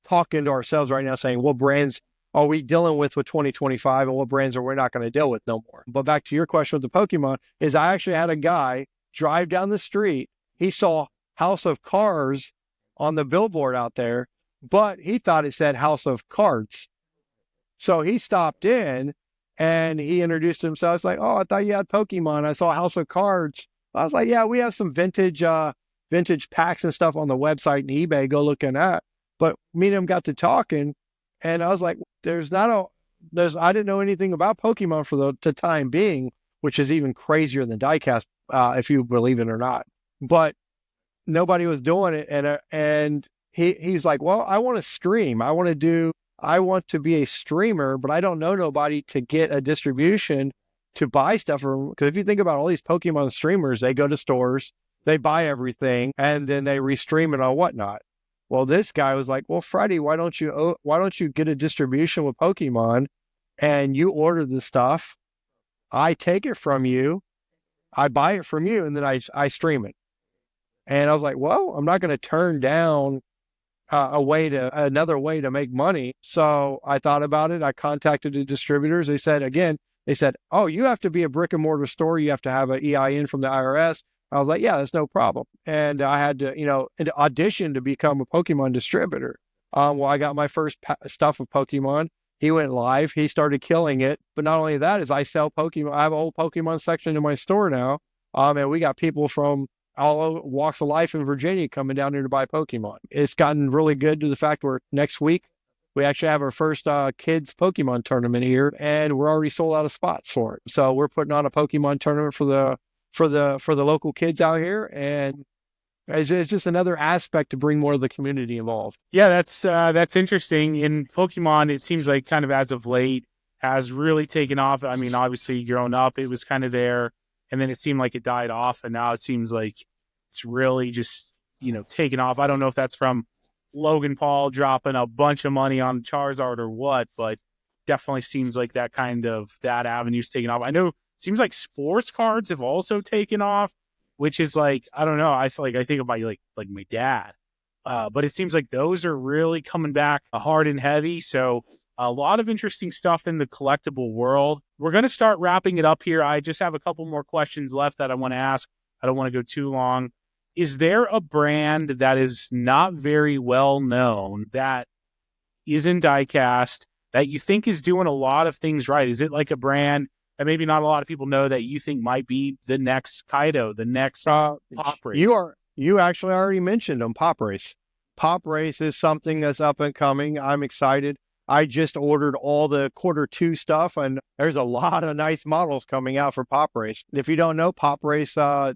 talking to ourselves right now saying, what brands are we dealing with 2025 and what brands are we not going to deal with no more? But back to your question with the Pokemon, is I actually had a guy drive down the street. He saw House of Cards on the billboard out there, but he thought it said House of Cards. So he stopped in and he introduced himself. It's like, oh, I thought you had Pokemon. I saw House of Cards. I was like, yeah, we have some vintage packs and stuff on the website and eBay. Go looking at. But me and him got to talking, and I was like, I didn't know anything about Pokemon for the time being, which is even crazier than diecast, if you believe it or not. But nobody was doing it, and he's like, well, I want to stream. I want to be a streamer, but I don't know nobody to get a distribution to buy stuff from. Because if you think about all these Pokemon streamers, they go to stores, they buy everything, and then they restream it on whatnot. Well, this guy was like, well, Freddy, why don't you get a distribution with Pokemon and you order the stuff, I take it from you, I buy it from you, and then I stream it. And I was like, well, I'm not going to turn down another way to make money. So I thought about it. I contacted the distributors. They said, oh, you have to be a brick and mortar store. You have to have an EIN from the IRS. I was like, yeah, that's no problem. And I had to, audition to become a Pokemon distributor. Well, I got my first stuff of Pokemon. He went live. He started killing it. But not only that, is I sell Pokemon. I have a whole Pokemon section in my store now. And we got people from all walks of life in Virginia coming down here to buy Pokemon. It's gotten really good to the fact where next week we actually have our first kids Pokemon tournament here, and we're already sold out of spots for it. So we're putting on a Pokemon tournament for the local kids out here, and it's just another aspect to bring more of the community involved. Yeah, that's interesting. In Pokemon, it seems like kind of as of late has really taken off. I mean, obviously growing up, it was kind of there, and then it seemed like it died off, and now it seems like it's really just, taken off. I don't know if that's from Logan Paul dropping a bunch of money on Charizard or what, but definitely seems like that avenue's taken off. I know it seems like sports cards have also taken off, which is like, I don't know. I think about like my dad, but it seems like those are really coming back hard and heavy. So a lot of interesting stuff in the collectible world. We're going to start wrapping it up here. I just have a couple more questions left that I want to ask. I don't want to go too long. Is there a brand that is not very well known that is in Diecast that you think is doing a lot of things right? Is it like a brand that maybe not a lot of people know that you think might be the next Kaido, the next Pop Race? You actually already mentioned them, Pop Race. Pop Race is something that's up and coming. I'm excited. I just ordered all the Q2 stuff, and there's a lot of nice models coming out for Pop Race. If you don't know, Pop Race up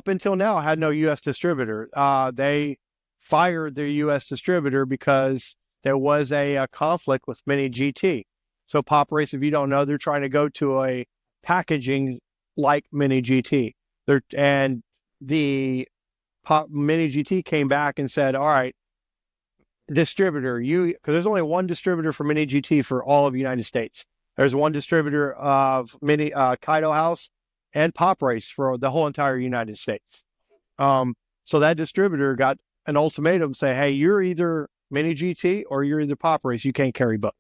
until now had no U.S. distributor. They fired their U.S. distributor because there was a conflict with Mini GT. So Pop Race, if you don't know, they're trying to go to a packaging like Mini GT. And the Mini GT came back and said, all right, distributor, because there's only one distributor for Mini GT for all of the United States. There's one distributor of Kaido House and Pop Race for the whole entire United States. So that distributor got an ultimatum, say, hey, you're either Mini GT or you're either Pop Race. You can't carry both.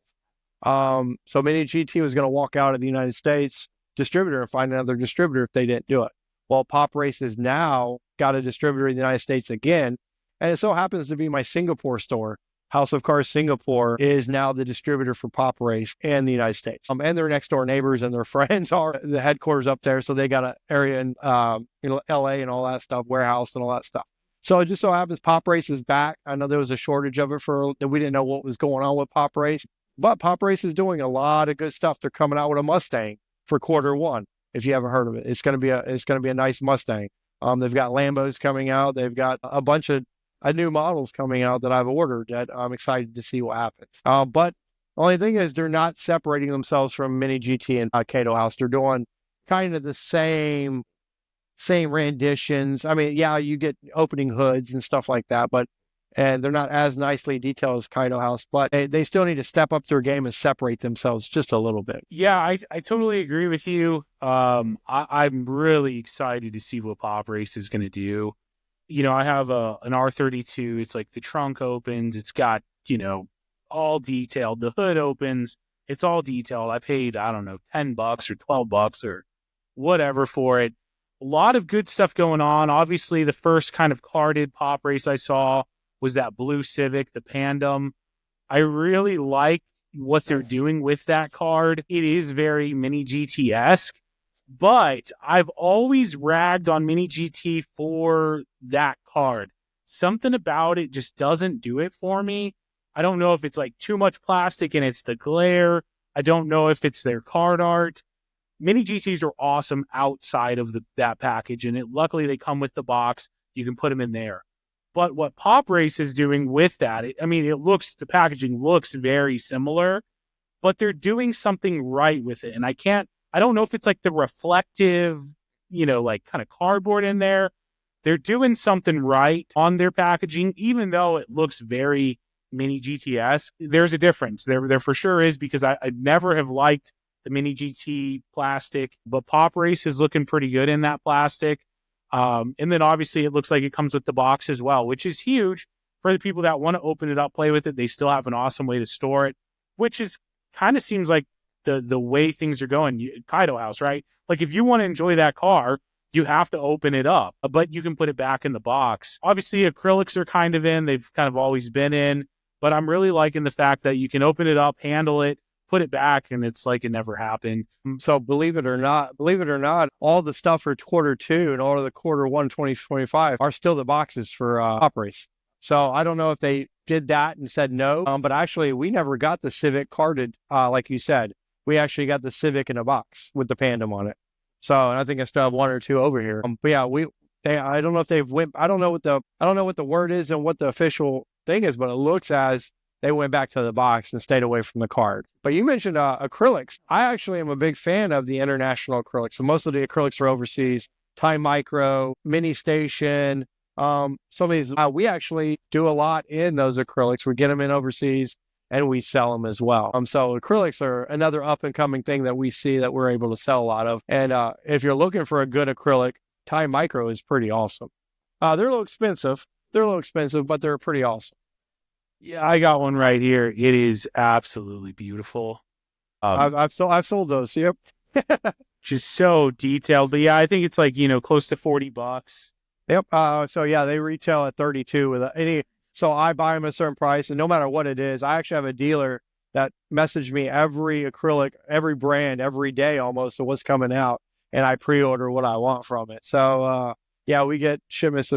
So Mini GT was going to walk out of the United States distributor and find another distributor if they didn't do it. Well, Pop Race has now got a distributor in the United States again. And it so happens to be my Singapore store. House of Cards Singapore is now the distributor for Pop Race in the United States. And their next door neighbors and their friends are the headquarters up there. So they got an area in LA and all that stuff, warehouse and all that stuff. So it just so happens Pop Race is back. I know there was a shortage of it that we didn't know what was going on with Pop Race. But Pop Race is doing a lot of good stuff. They're coming out with a Mustang for Q1. If you haven't heard of it, it's going to be a nice Mustang. They've got Lambos coming out. They've got a bunch of new models coming out that I've ordered that I'm excited to see what happens. But the only thing is they're not separating themselves from Mini GT and Kaido House. They're doing kind of the same renditions. I mean, yeah, you get opening hoods and stuff like that, and they're not as nicely detailed as Kaido House, but they still need to step up their game and separate themselves just a little bit. Yeah, I totally agree with you. I'm really excited to see what Pop Race is going to do. I have an R32. It's like the trunk opens. It's got, all detailed. The hood opens. It's all detailed. I paid, I don't know, $10 or $12 or whatever for it. A lot of good stuff going on. Obviously, the first kind of carded Pop Race I saw was that blue Civic, the Pandem. I really like what they're doing with that card. It is very Mini GT-esque, but I've always ragged on Mini GT for that card. Something about it just doesn't do it for me. I don't know if it's like too much plastic and it's the glare. I don't know if it's their card art. Mini GTs are awesome outside of that package, and luckily they come with the box. You can put them in there. But what Pop Race is doing with that, the packaging looks very similar, but they're doing something right with it. And I don't know if it's like the reflective, like kind of cardboard in there. They're doing something right on their packaging, even though it looks very Mini GTS. There's a difference. There for sure is, because I never have liked the Mini GT plastic, but Pop Race is looking pretty good in that plastic. And then obviously it looks like it comes with the box as well, which is huge for the people that want to open it up, play with it, they still have an awesome way to store it, which is kind of seems like the way things are going. Kaido House, right? Like if you want to enjoy that car, you have to open it up, but you can put it back in the box. Obviously, acrylics are kind of in. They've kind of always been in, but I'm really liking the fact that you can open it up, handle it, put it back, and it's like it never happened. So believe it or not, all the stuff for Q2 and all of the Q1 2025 are still the boxes for Top Race. So I don't know if they did that and said no, but actually we never got the Civic carded, like you said. We actually got the Civic in a box with the Pandem on it. So, and I think I still have one or two over here. But yeah, I don't know if they've went. I don't know what the word is and what the official thing is, but it looks as they went back to the box and stayed away from the card. But you mentioned acrylics. I actually am a big fan of the international acrylics. So most of the acrylics are overseas. Time Micro, Mini Station. Some of these we actually do a lot in those acrylics. We get them in overseas, and we sell them as well. So acrylics are another up-and-coming thing that we see that we're able to sell a lot of. And if you're looking for a good acrylic, Time Micro is pretty awesome. They're a little expensive. But they're pretty awesome. Yeah, I got one right here. It is absolutely beautiful. I've sold those. Yep. Just so detailed. But yeah, I think it's like, close to $40. Yep. So yeah, they retail at 32 with any. So I buy them at a certain price, and no matter what it is, I actually have a dealer that messaged me every acrylic, every brand, every day almost of what's coming out, and I pre-order what I want from it. So yeah, we get shipments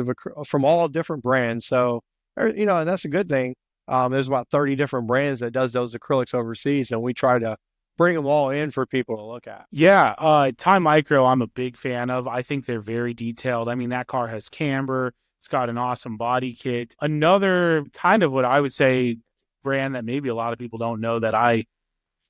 from all different brands. So and that's a good thing. There's about 30 different brands that does those acrylics overseas, and we try to bring them all in for people to look at. Yeah, Time Micro, I'm a big fan of. I think they're very detailed. I mean, that car has camber. It's got an awesome body kit. Another kind of what I would say brand that maybe a lot of people don't know that I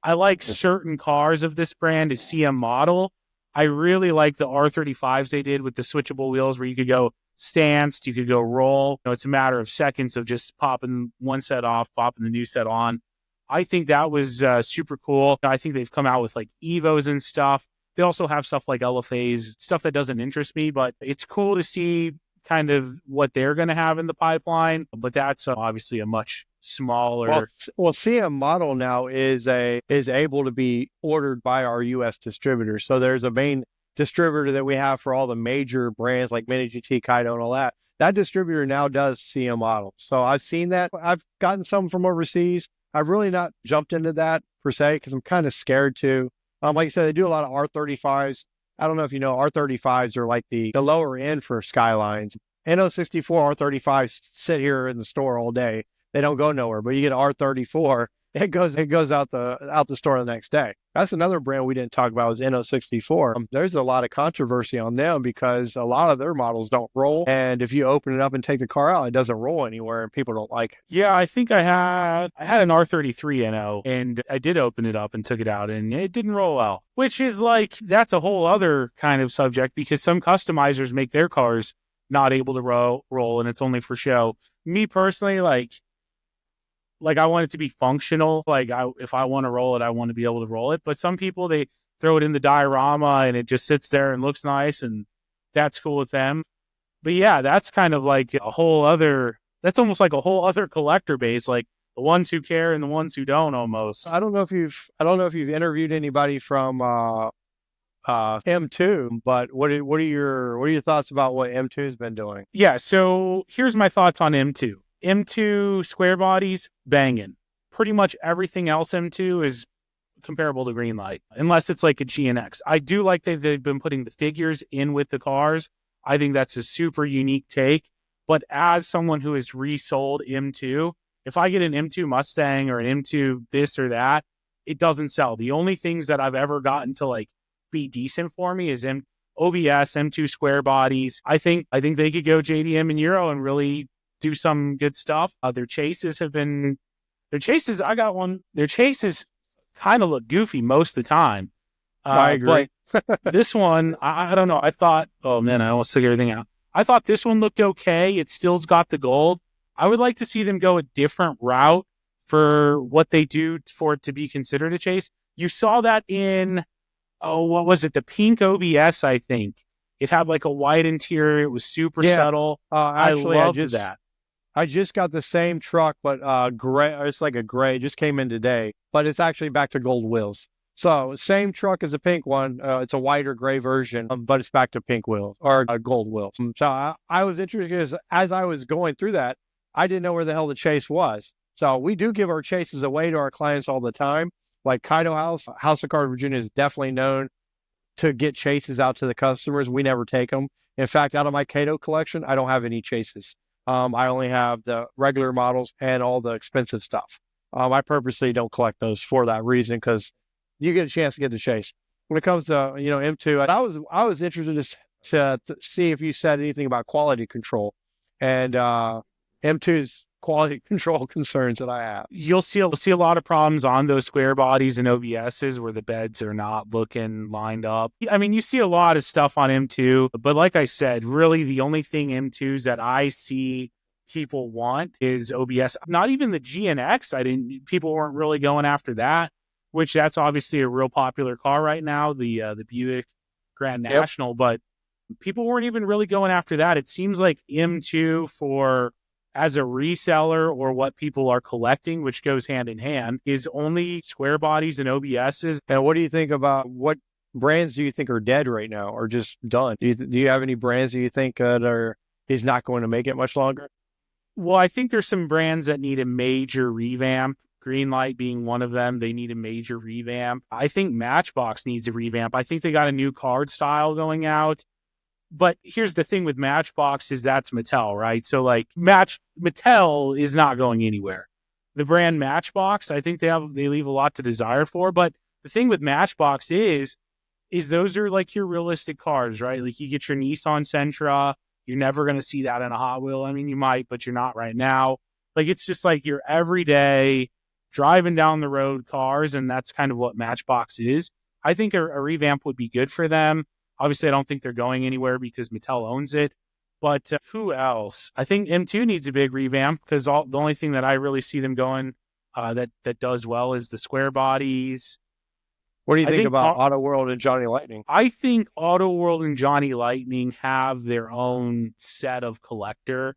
like certain cars of this brand is CM Model. I really like the R35s they did with the switchable wheels where you could go stanced, you could go roll. It's a matter of seconds of just popping one set off, popping the new set on. I think that was super cool. I think they've come out with like Evos and stuff. They also have stuff like LFAs, stuff that doesn't interest me, but it's cool to see kind of what they're going to have in the pipeline. But that's obviously a much smaller. Well, CM Model now is able to be ordered by our U.S. distributor. So there's a main distributor that we have for all the major brands like Mini GT, Kaido, and all that. That distributor now does CM Model. So I've seen that. I've gotten some from overseas. I've really not jumped into that per se because I'm kind of scared to. Like I said, they do a lot of R35s. I don't know if you know, R35s are like the lower end for Skylines. NO64 R35s sit here in the store all day. They don't go nowhere, but you get an R34, it goes out the store the next day. That's another brand we didn't talk about was NO64. There's a lot of controversy on them because a lot of their models don't roll. And if you open it up and take the car out, it doesn't roll anywhere and people don't like it. Yeah, I think I had an R33 NO and I did open it up and took it out and it didn't roll well, which is like, that's a whole other kind of subject because some customizers make their cars not able to roll and it's only for show. Me personally, like I want it to be functional. Like if I want to roll it, I want to be able to roll it. But some people, they throw it in the diorama and it just sits there and looks nice and that's cool with them. But yeah, that's kind of like that's almost like a whole other collector base, like the ones who care and the ones who don't almost. I don't know if you've interviewed anybody from M2, but what are your thoughts about what M2's been doing? Yeah, so here's my thoughts on M2. M2 square bodies, banging. Pretty much everything else M2 is comparable to Greenlight, unless it's like a GNX. I do like that they've been putting the figures in with the cars. I think that's a super unique take. But as someone who has resold M2, if I get an M2 Mustang or an M2 this or that, it doesn't sell. The only things that I've ever gotten to like be decent for me is OBS, M2 square bodies. I think they could go JDM and Euro and really do some good stuff. Their chases, I got one. Their chases kind of look goofy most of the time. I agree. But this one, I don't know. I thought, oh man, I almost took everything out. I thought this one looked okay. It still's got the gold. I would like to see them go a different route for what they do for it to be considered a chase. You saw that in, what was it? The pink OBS, I think. It had like a white interior. It was super subtle. Actually, I loved that. I just got the same truck, but gray. It's like a gray. It just came in today, but it's actually back to gold wheels. So same truck as the pink one. It's a whiter gray version, but it's back to pink wheels or gold wheels. So I was interested because as I was going through that, I didn't know where the hell the chase was. So we do give our chases away to our clients all the time. Like Kaido House, House of Cards Virginia is definitely known to get chases out to the customers. We never take them. In fact, out of my Kaido collection, I don't have any chases. I only have the regular models and all the expensive stuff. I purposely don't collect those for that reason because you get a chance to get the chase. When it comes to M2, I was interested to see if you said anything about quality control and M2's quality control concerns that I have. You'll see a lot of problems on those square bodies and OBSs where the beds are not looking lined up. I mean, you see a lot of stuff on M2, but like I said, really the only thing M2s that I see people want is OBS. Not even the GNX. People weren't really going after that, which that's obviously a real popular car right now, the Buick Grand National, yep. But people weren't even really going after that. It seems like M2 as a reseller or what people are collecting, which goes hand in hand, is only square bodies and OBSs. And what do you think about what brands do you think are dead right now or just done? Do you have any brands that you think that is not going to make it much longer? Well, I think there's some brands that need a major revamp. Greenlight being one of them. They need a major revamp. I think Matchbox needs a revamp. I think they got a new card style going out. But here's the thing with Matchbox is that's Mattel, right? So like Mattel is not going anywhere. The brand Matchbox, I think they leave a lot to desire for. But the thing with Matchbox is those are like your realistic cars, right? Like you get your Nissan Sentra, you're never going to see that in a Hot Wheel. I mean, you might, but you're not right now. Like it's just like your everyday driving down the road cars, and that's kind of what Matchbox is. I think a revamp would be good for them. Obviously, I don't think they're going anywhere because Mattel owns it. But who else? I think M2 needs a big revamp because the only thing that I really see them going that does well is the square bodies. What do you think about Auto World and Johnny Lightning? I think Auto World and Johnny Lightning have their own set of collector,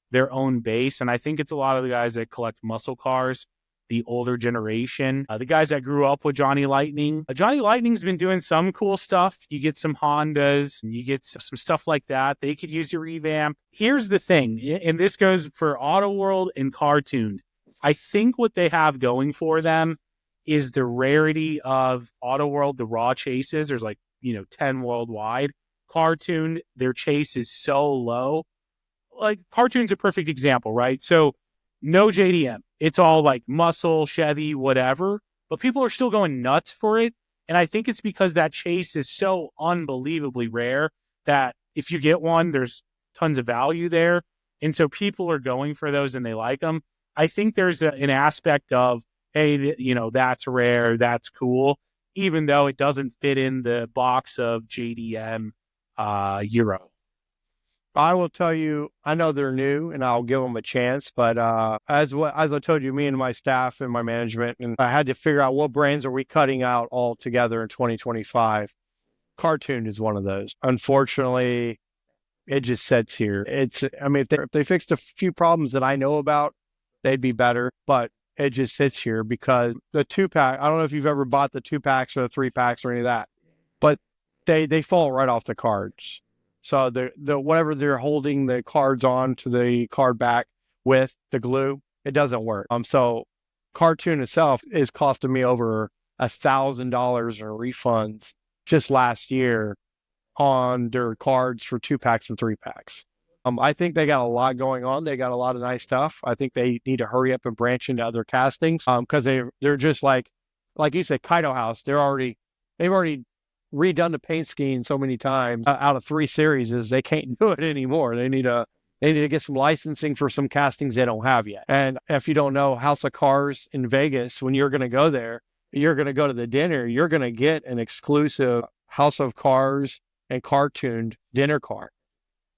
their own base. And I think it's a lot of the guys that collect muscle cars, the older generation, the guys that grew up with Johnny Lightning. Johnny Lightning's been doing some cool stuff. You get some Hondas, and you get some stuff like that. They could use a revamp. Here's the thing, and this goes for Auto World and Cartooned. I think what they have going for them is the rarity of Auto World, the raw chases. There's 10 worldwide. Cartooned, their chase is so low. Like Cartoon's a perfect example, right? So no JDM. It's all like muscle, Chevy, whatever. But people are still going nuts for it. And I think it's because that chase is so unbelievably rare that if you get one, there's tons of value there. And so people are going for those and they like them. I think there's an aspect of, hey, that's rare, that's cool, even though it doesn't fit in the box of JDM Euro. I will tell you, I know they're new and I'll give them a chance, but as I told you, me and my staff and my management, and I had to figure out what brands are we cutting out altogether in 2025. Cartoon is one of those. Unfortunately, it just sits here. If they fixed a few problems that I know about, they'd be better, but it just sits here because the 2-pack, I don't know if you've ever bought the 2-packs or the 3-packs or any of that, but they fall right off the cards. So the whatever they're holding the cards on to the card back with the glue, it doesn't work. So Cartoon itself is costing me over $1,000 in refunds just last year on their cards for 2-packs and 3-packs. I think they got a lot going on. They got a lot of nice stuff. I think they need to hurry up and branch into other castings because they're just like you said, Kaido House. They've already redone the paint scheme so many times out of 3 series is they can't do it anymore. They need to get some licensing for some castings they don't have yet. And if you don't know House of Cars in Vegas, when you're going to go there, you're going to go to the dinner, you're going to get an exclusive House of Cars and Cartooned dinner card.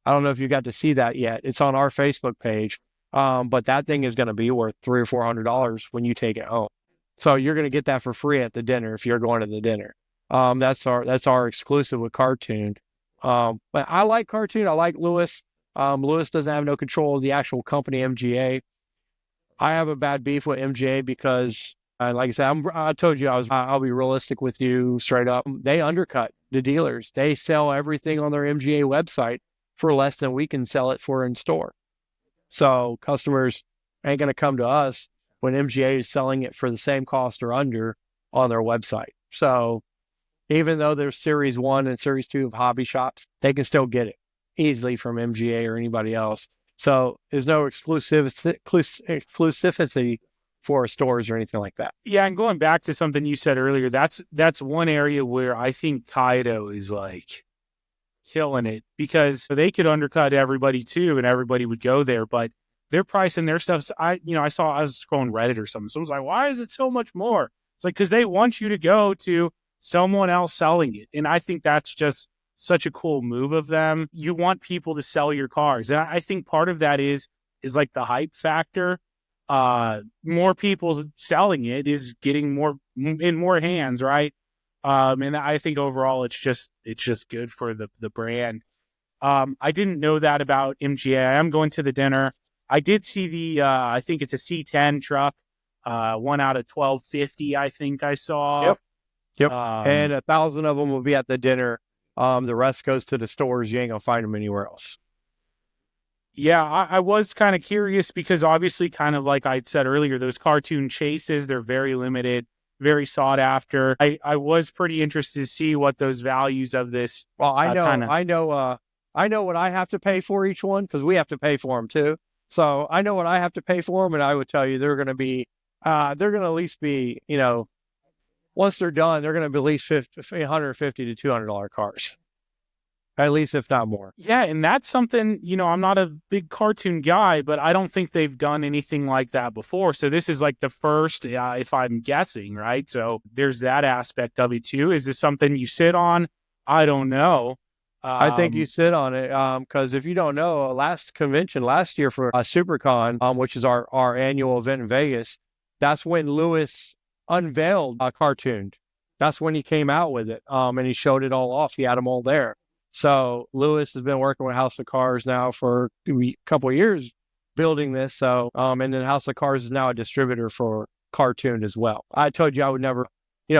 I don't know if you got to see that yet. It's on our Facebook page. But that thing is going to be worth $300 or $400 when you take it home. So you're going to get that for free at the dinner if you're going to the dinner. That's our exclusive with Cartoon. But I like Cartoon. I like Lewis. Lewis doesn't have no control of the actual company MGA. I have a bad beef with MGA because, like I said, I told you I'll be realistic with you straight up. They undercut the dealers. They sell everything on their MGA website for less than we can sell it for in store. So customers ain't going to come to us when MGA is selling it for the same cost or under on their website. So even though there's Series 1 and Series 2 of hobby shops, they can still get it easily from MGA or anybody else. So there's no exclusivity for stores or anything like that. Yeah, and going back to something you said earlier, that's one area where I think Kaido is like killing it, because they could undercut everybody too, and everybody would go there, but their price and their stuff. I was scrolling Reddit or something. So I was like, why is it so much more? It's like, because they want you to go to someone else selling it. And I think that's just such a cool move of them. You want people to sell your cars. And I think part of that is like the hype factor. More people selling it is getting more in more hands, right? And I think overall it's just good for the brand. I didn't know that about MGA. I am going to the dinner. I did see the I think it's a C10 truck, 1 out of 1250. I think I saw. Yep. And 1,000 of them will be at the dinner. The rest goes to the stores. You ain't gonna find them anywhere else. Yeah, I was kind of curious because obviously, kind of like I said earlier, those cartoon chases, they're very limited, very sought after. I was pretty interested to see what those values of this. Well, I know what I have to pay for each one, because we have to pay for them too. So I know what I have to pay for them, and I would tell you they're going to at least be, once they're done, they're going to be at least $150 to $200 cars. At least, if not more. Yeah, and that's something, I'm not a big cartoon guy, but I don't think they've done anything like that before. So this is like the first, if I'm guessing, right? So there's that aspect of it too. Is this something you sit on? I don't know. I think you sit on it, because if you don't know, last convention last year for SuperCon, which is our annual event in Vegas, that's when Lewis unveiled Cartooned. That's when he came out with it, and he showed it all off. He had them all there. So Lewis has been working with House of Cars now for a couple of years building this. So, and then House of Cars is now a distributor for Cartooned as well. I told you I would never,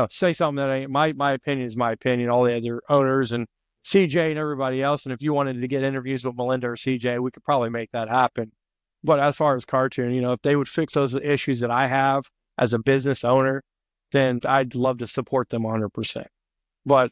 say something that ain't my opinion is my opinion. All the other owners and CJ and everybody else. And if you wanted to get interviews with Melinda or CJ, we could probably make that happen. But as far as Cartoon, if they would fix those issues that I have as a business owner, then I'd love to support them 100%. But,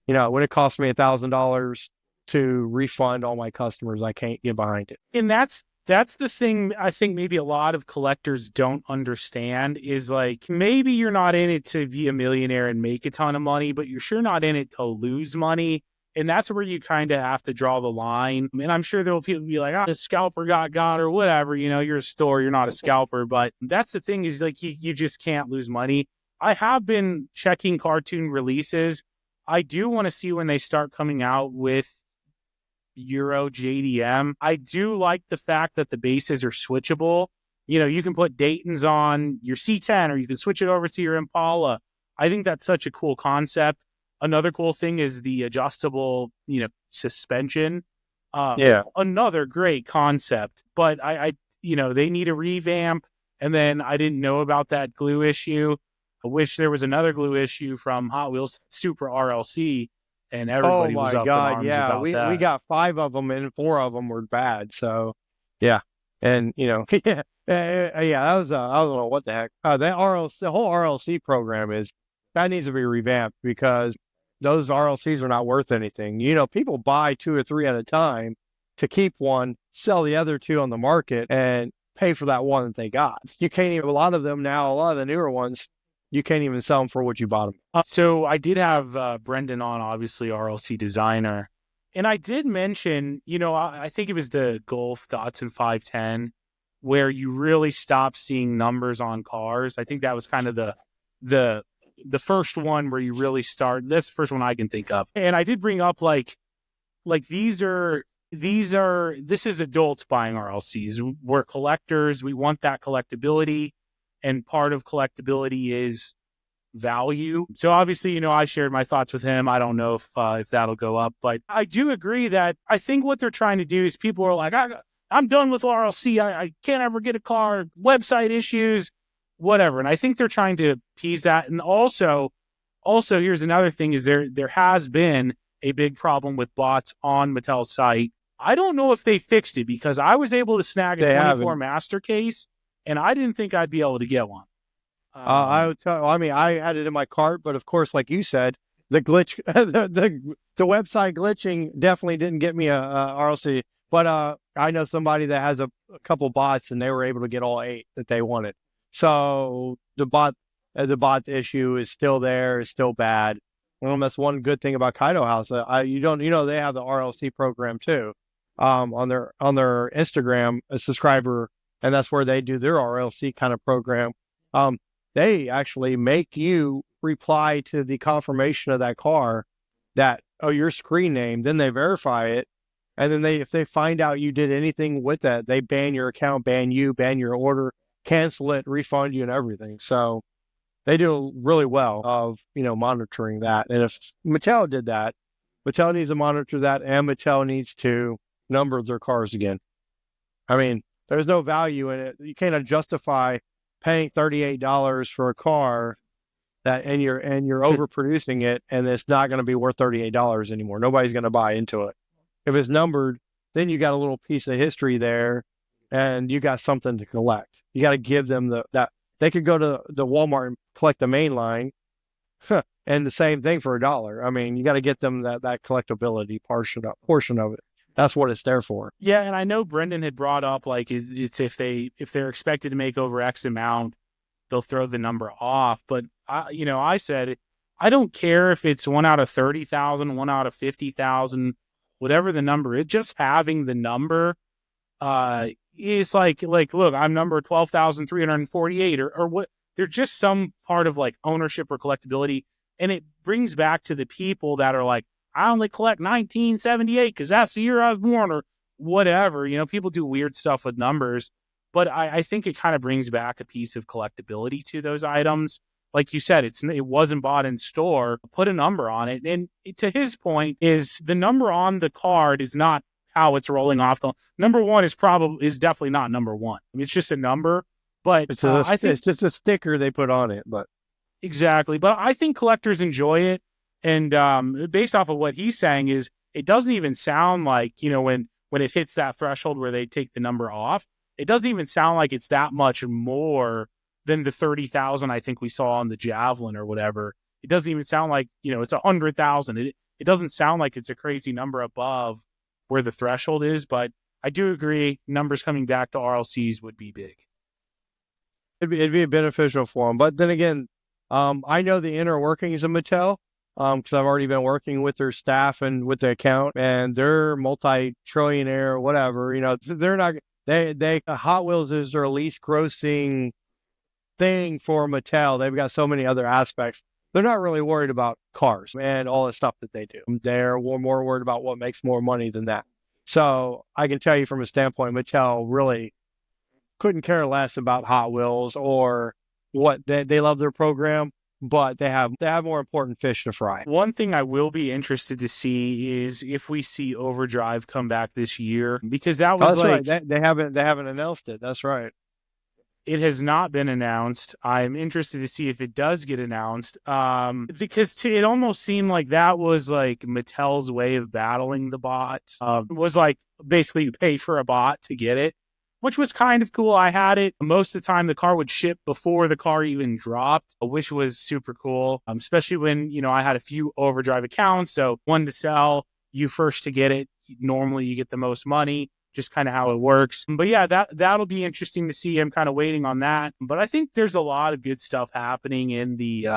when it costs me $1,000 to refund all my customers, I can't get behind it. And that's the thing I think maybe a lot of collectors don't understand is like, maybe you're not in it to be a millionaire and make a ton of money, but you're sure not in it to lose money. And that's where you kind of have to draw the line. And I'm sure there'll people be like, the scalper got or whatever, you're a store, you're not a scalper. But that's the thing is like, you just can't lose money. I have been checking cartoon releases. I do want to see when they start coming out with Euro JDM. I do like the fact that the bases are switchable. You can put Dayton's on your C10 or you can switch it over to your Impala. I think that's such a cool concept. Another cool thing is the adjustable, suspension. Another great concept, but I they need a revamp. And then I didn't know about that glue issue. I wish there was another glue issue from Hot Wheels Super RLC, and everybody was up in arms about that. We got 5 of them, and 4 of them were bad. So, yeah, and that was I don't know what the heck. The whole RLC program that needs to be revamped, because those RLCs are not worth anything. People buy 2 or 3 at a time to keep one, sell the other 2 on the market, and pay for that one that they got. You can't even. A lot of them now, a lot of the newer ones, you can't even sell them for what you bought them. So I did have Brendan on, obviously RLC designer. And I did mention, I think it was the Golf, the Hudson 510, where you really stopped seeing numbers on cars. I think that was kind of the first one where you really start. That's the first one I can think of. And I did bring up like this is adults buying RLCs. We're collectors. We want that collectability. And part of collectability is value. So obviously, I shared my thoughts with him. I don't know if that'll go up, but I do agree that I think what they're trying to do is people are like, I'm done with RLC. I can't ever get a car, website issues, whatever. And I think they're trying to appease that. And also here's another thing is there has been a big problem with bots on Mattel's site. I don't know if they fixed it because I was able to snag a 24 master case and I didn't think I'd be able to get one. I would tell. I mean, I had it in my cart, but of course, like you said, the glitch, the website glitching definitely didn't get me a RLC. But I know somebody that has a couple bots, and they were able to get all 8 that they wanted. So the bot issue is still there, is still bad. That's one good thing about Kaido House. They have the RLC program too, on their Instagram, a subscriber, and that's where they do their RLC kind of program. They actually make you reply to the confirmation of that car that, oh, your screen name, then they verify it. And then if they find out you did anything with that, they ban your account, ban you, ban your order, cancel it, refund you and everything. So they do really well of, monitoring that. And if Mattel did that, Mattel needs to monitor that, and Mattel needs to number their cars again. I mean, there's no value in it. You cannot justify paying $38 for a car and you're overproducing it, and it's not going to be worth $38 anymore. Nobody's going to buy into it. If it's numbered, then you got a little piece of history there, and you got something to collect. You got to give them that. They could go to the Walmart and collect the main line, and the same thing for $1. I mean, you got to get them that collectability portion of it. That's what it's there for. Yeah, and I know Brendan had brought up like it's if they're expected to make over X amount, they'll throw the number off. But I said I don't care if it's 1 out of 30,000, 1 out of 50,000, whatever the number is. Just having the number is like look, I'm number 12,348 or what. They're just some part of like ownership or collectability, and it brings back to the people that are like, I only collect 1978 because that's the year I was born or whatever. People do weird stuff with numbers, but I think it kind of brings back a piece of collectability to those items. Like you said, it wasn't bought in store. Put a number on it. And to his point is the number on the card is not how it's rolling off. The number one is definitely not number one. I mean, it's just a number, but I think it's just a sticker they put on it, but exactly. But I think collectors enjoy it. And based off of what he's saying is it doesn't even sound like, when it hits that threshold where they take the number off, it doesn't even sound like it's that much more than the 30,000 I think we saw on the Javelin or whatever. It doesn't even sound like, it's 100,000. It doesn't sound like it's a crazy number above where the threshold is, but I do agree numbers coming back to RLCs would be big. It'd be beneficial for them. But then again, I know the inner workings of Mattel. Because I've already been working with their staff and with the account, and they're multi-trillionaire, whatever. They're not. Hot Wheels is their least grossing thing for Mattel. They've got so many other aspects. They're not really worried about cars and all the stuff that they do. They're more worried about what makes more money than that. So I can tell you from a standpoint, Mattel really couldn't care less about Hot Wheels or what they love their program. But they have more important fish to fry. One thing I will be interested to see is if we see Overdrive come back this year, because that was right. They haven't announced it. That's right. It has not been announced. I'm interested to see if it does get announced. Because it almost seemed like that was like Mattel's way of battling the bot. It was like basically you pay for a bot to get it, which was kind of cool. I had it. Most of the time, the car would ship before the car even dropped, which was super cool, especially when, I had a few Overdrive accounts. So one to sell, you first to get it. Normally, you get the most money, just kind of how it works. But yeah, that'll be interesting to see. I'm kind of waiting on that. But I think there's a lot of good stuff happening in the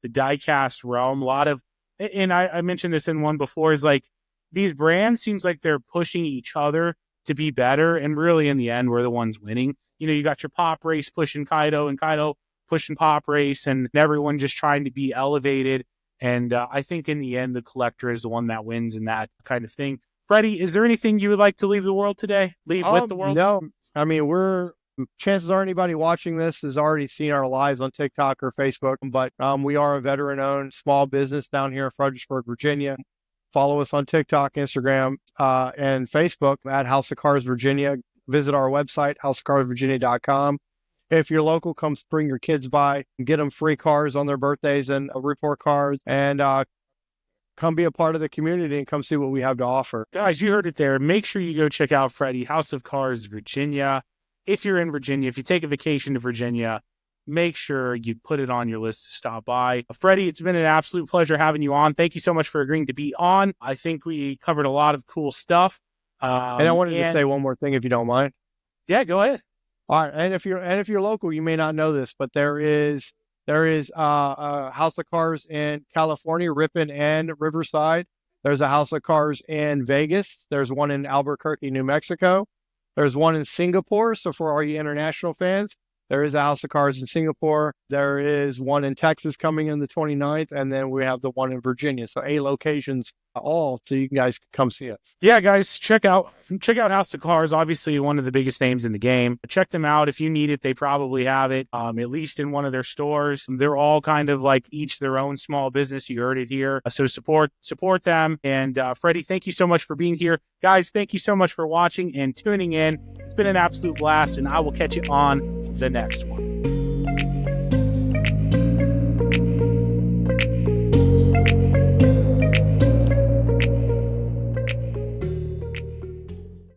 diecast realm. A lot of, and I mentioned this in one before, is like these brands seems like they're pushing each other to be better, and really in the end we're the ones winning. You got your Pop Race pushing Kaido and Kaido pushing Pop Race, and everyone just trying to be elevated. And I think in the end the collector is the one that wins in that kind of thing. Freddy, is there anything you would like to leave the world today? With the world? No, I mean we're chances are anybody watching this has already seen our lives on TikTok or Facebook, but we are a veteran-owned small business down here in Fredericksburg, Virginia. Follow us on TikTok, Instagram, and Facebook at House of Cars Virginia. Visit our website, houseofcarsvirginia.com. If you're local, come bring your kids by, get them free cars on their birthdays and report cars, and come be a part of the community and come see what we have to offer. Guys, you heard it there. Make sure you go check out Freddy, House of Cars Virginia. If you're in Virginia, if you take a vacation to Virginia, make sure you put it on your list to stop by. Freddy, it's been an absolute pleasure having you on. Thank you so much for agreeing to be on. I think we covered a lot of cool stuff. And I wanted to say one more thing, if you don't mind. Yeah, go ahead. All right, and if you're local, you may not know this, but there is a House of Cars in California, Ripon and Riverside. There's a House of Cars in Vegas. There's one in Albuquerque, New Mexico. There's one in Singapore. So for all you international fans, there is a House of Cars in Singapore. There is one in Texas coming in the 29th. And then we have the one in Virginia. So 8 locations all, so you guys can come see us. Yeah, guys, check out House of Cars. Obviously, one of the biggest names in the game. Check them out. If you need it, they probably have it, at least in one of their stores. They're all kind of like each their own small business. You heard it here. So support them. And Freddy, thank you so much for being here. Guys, thank you so much for watching and tuning in. It's been an absolute blast, and I will catch you on the next one.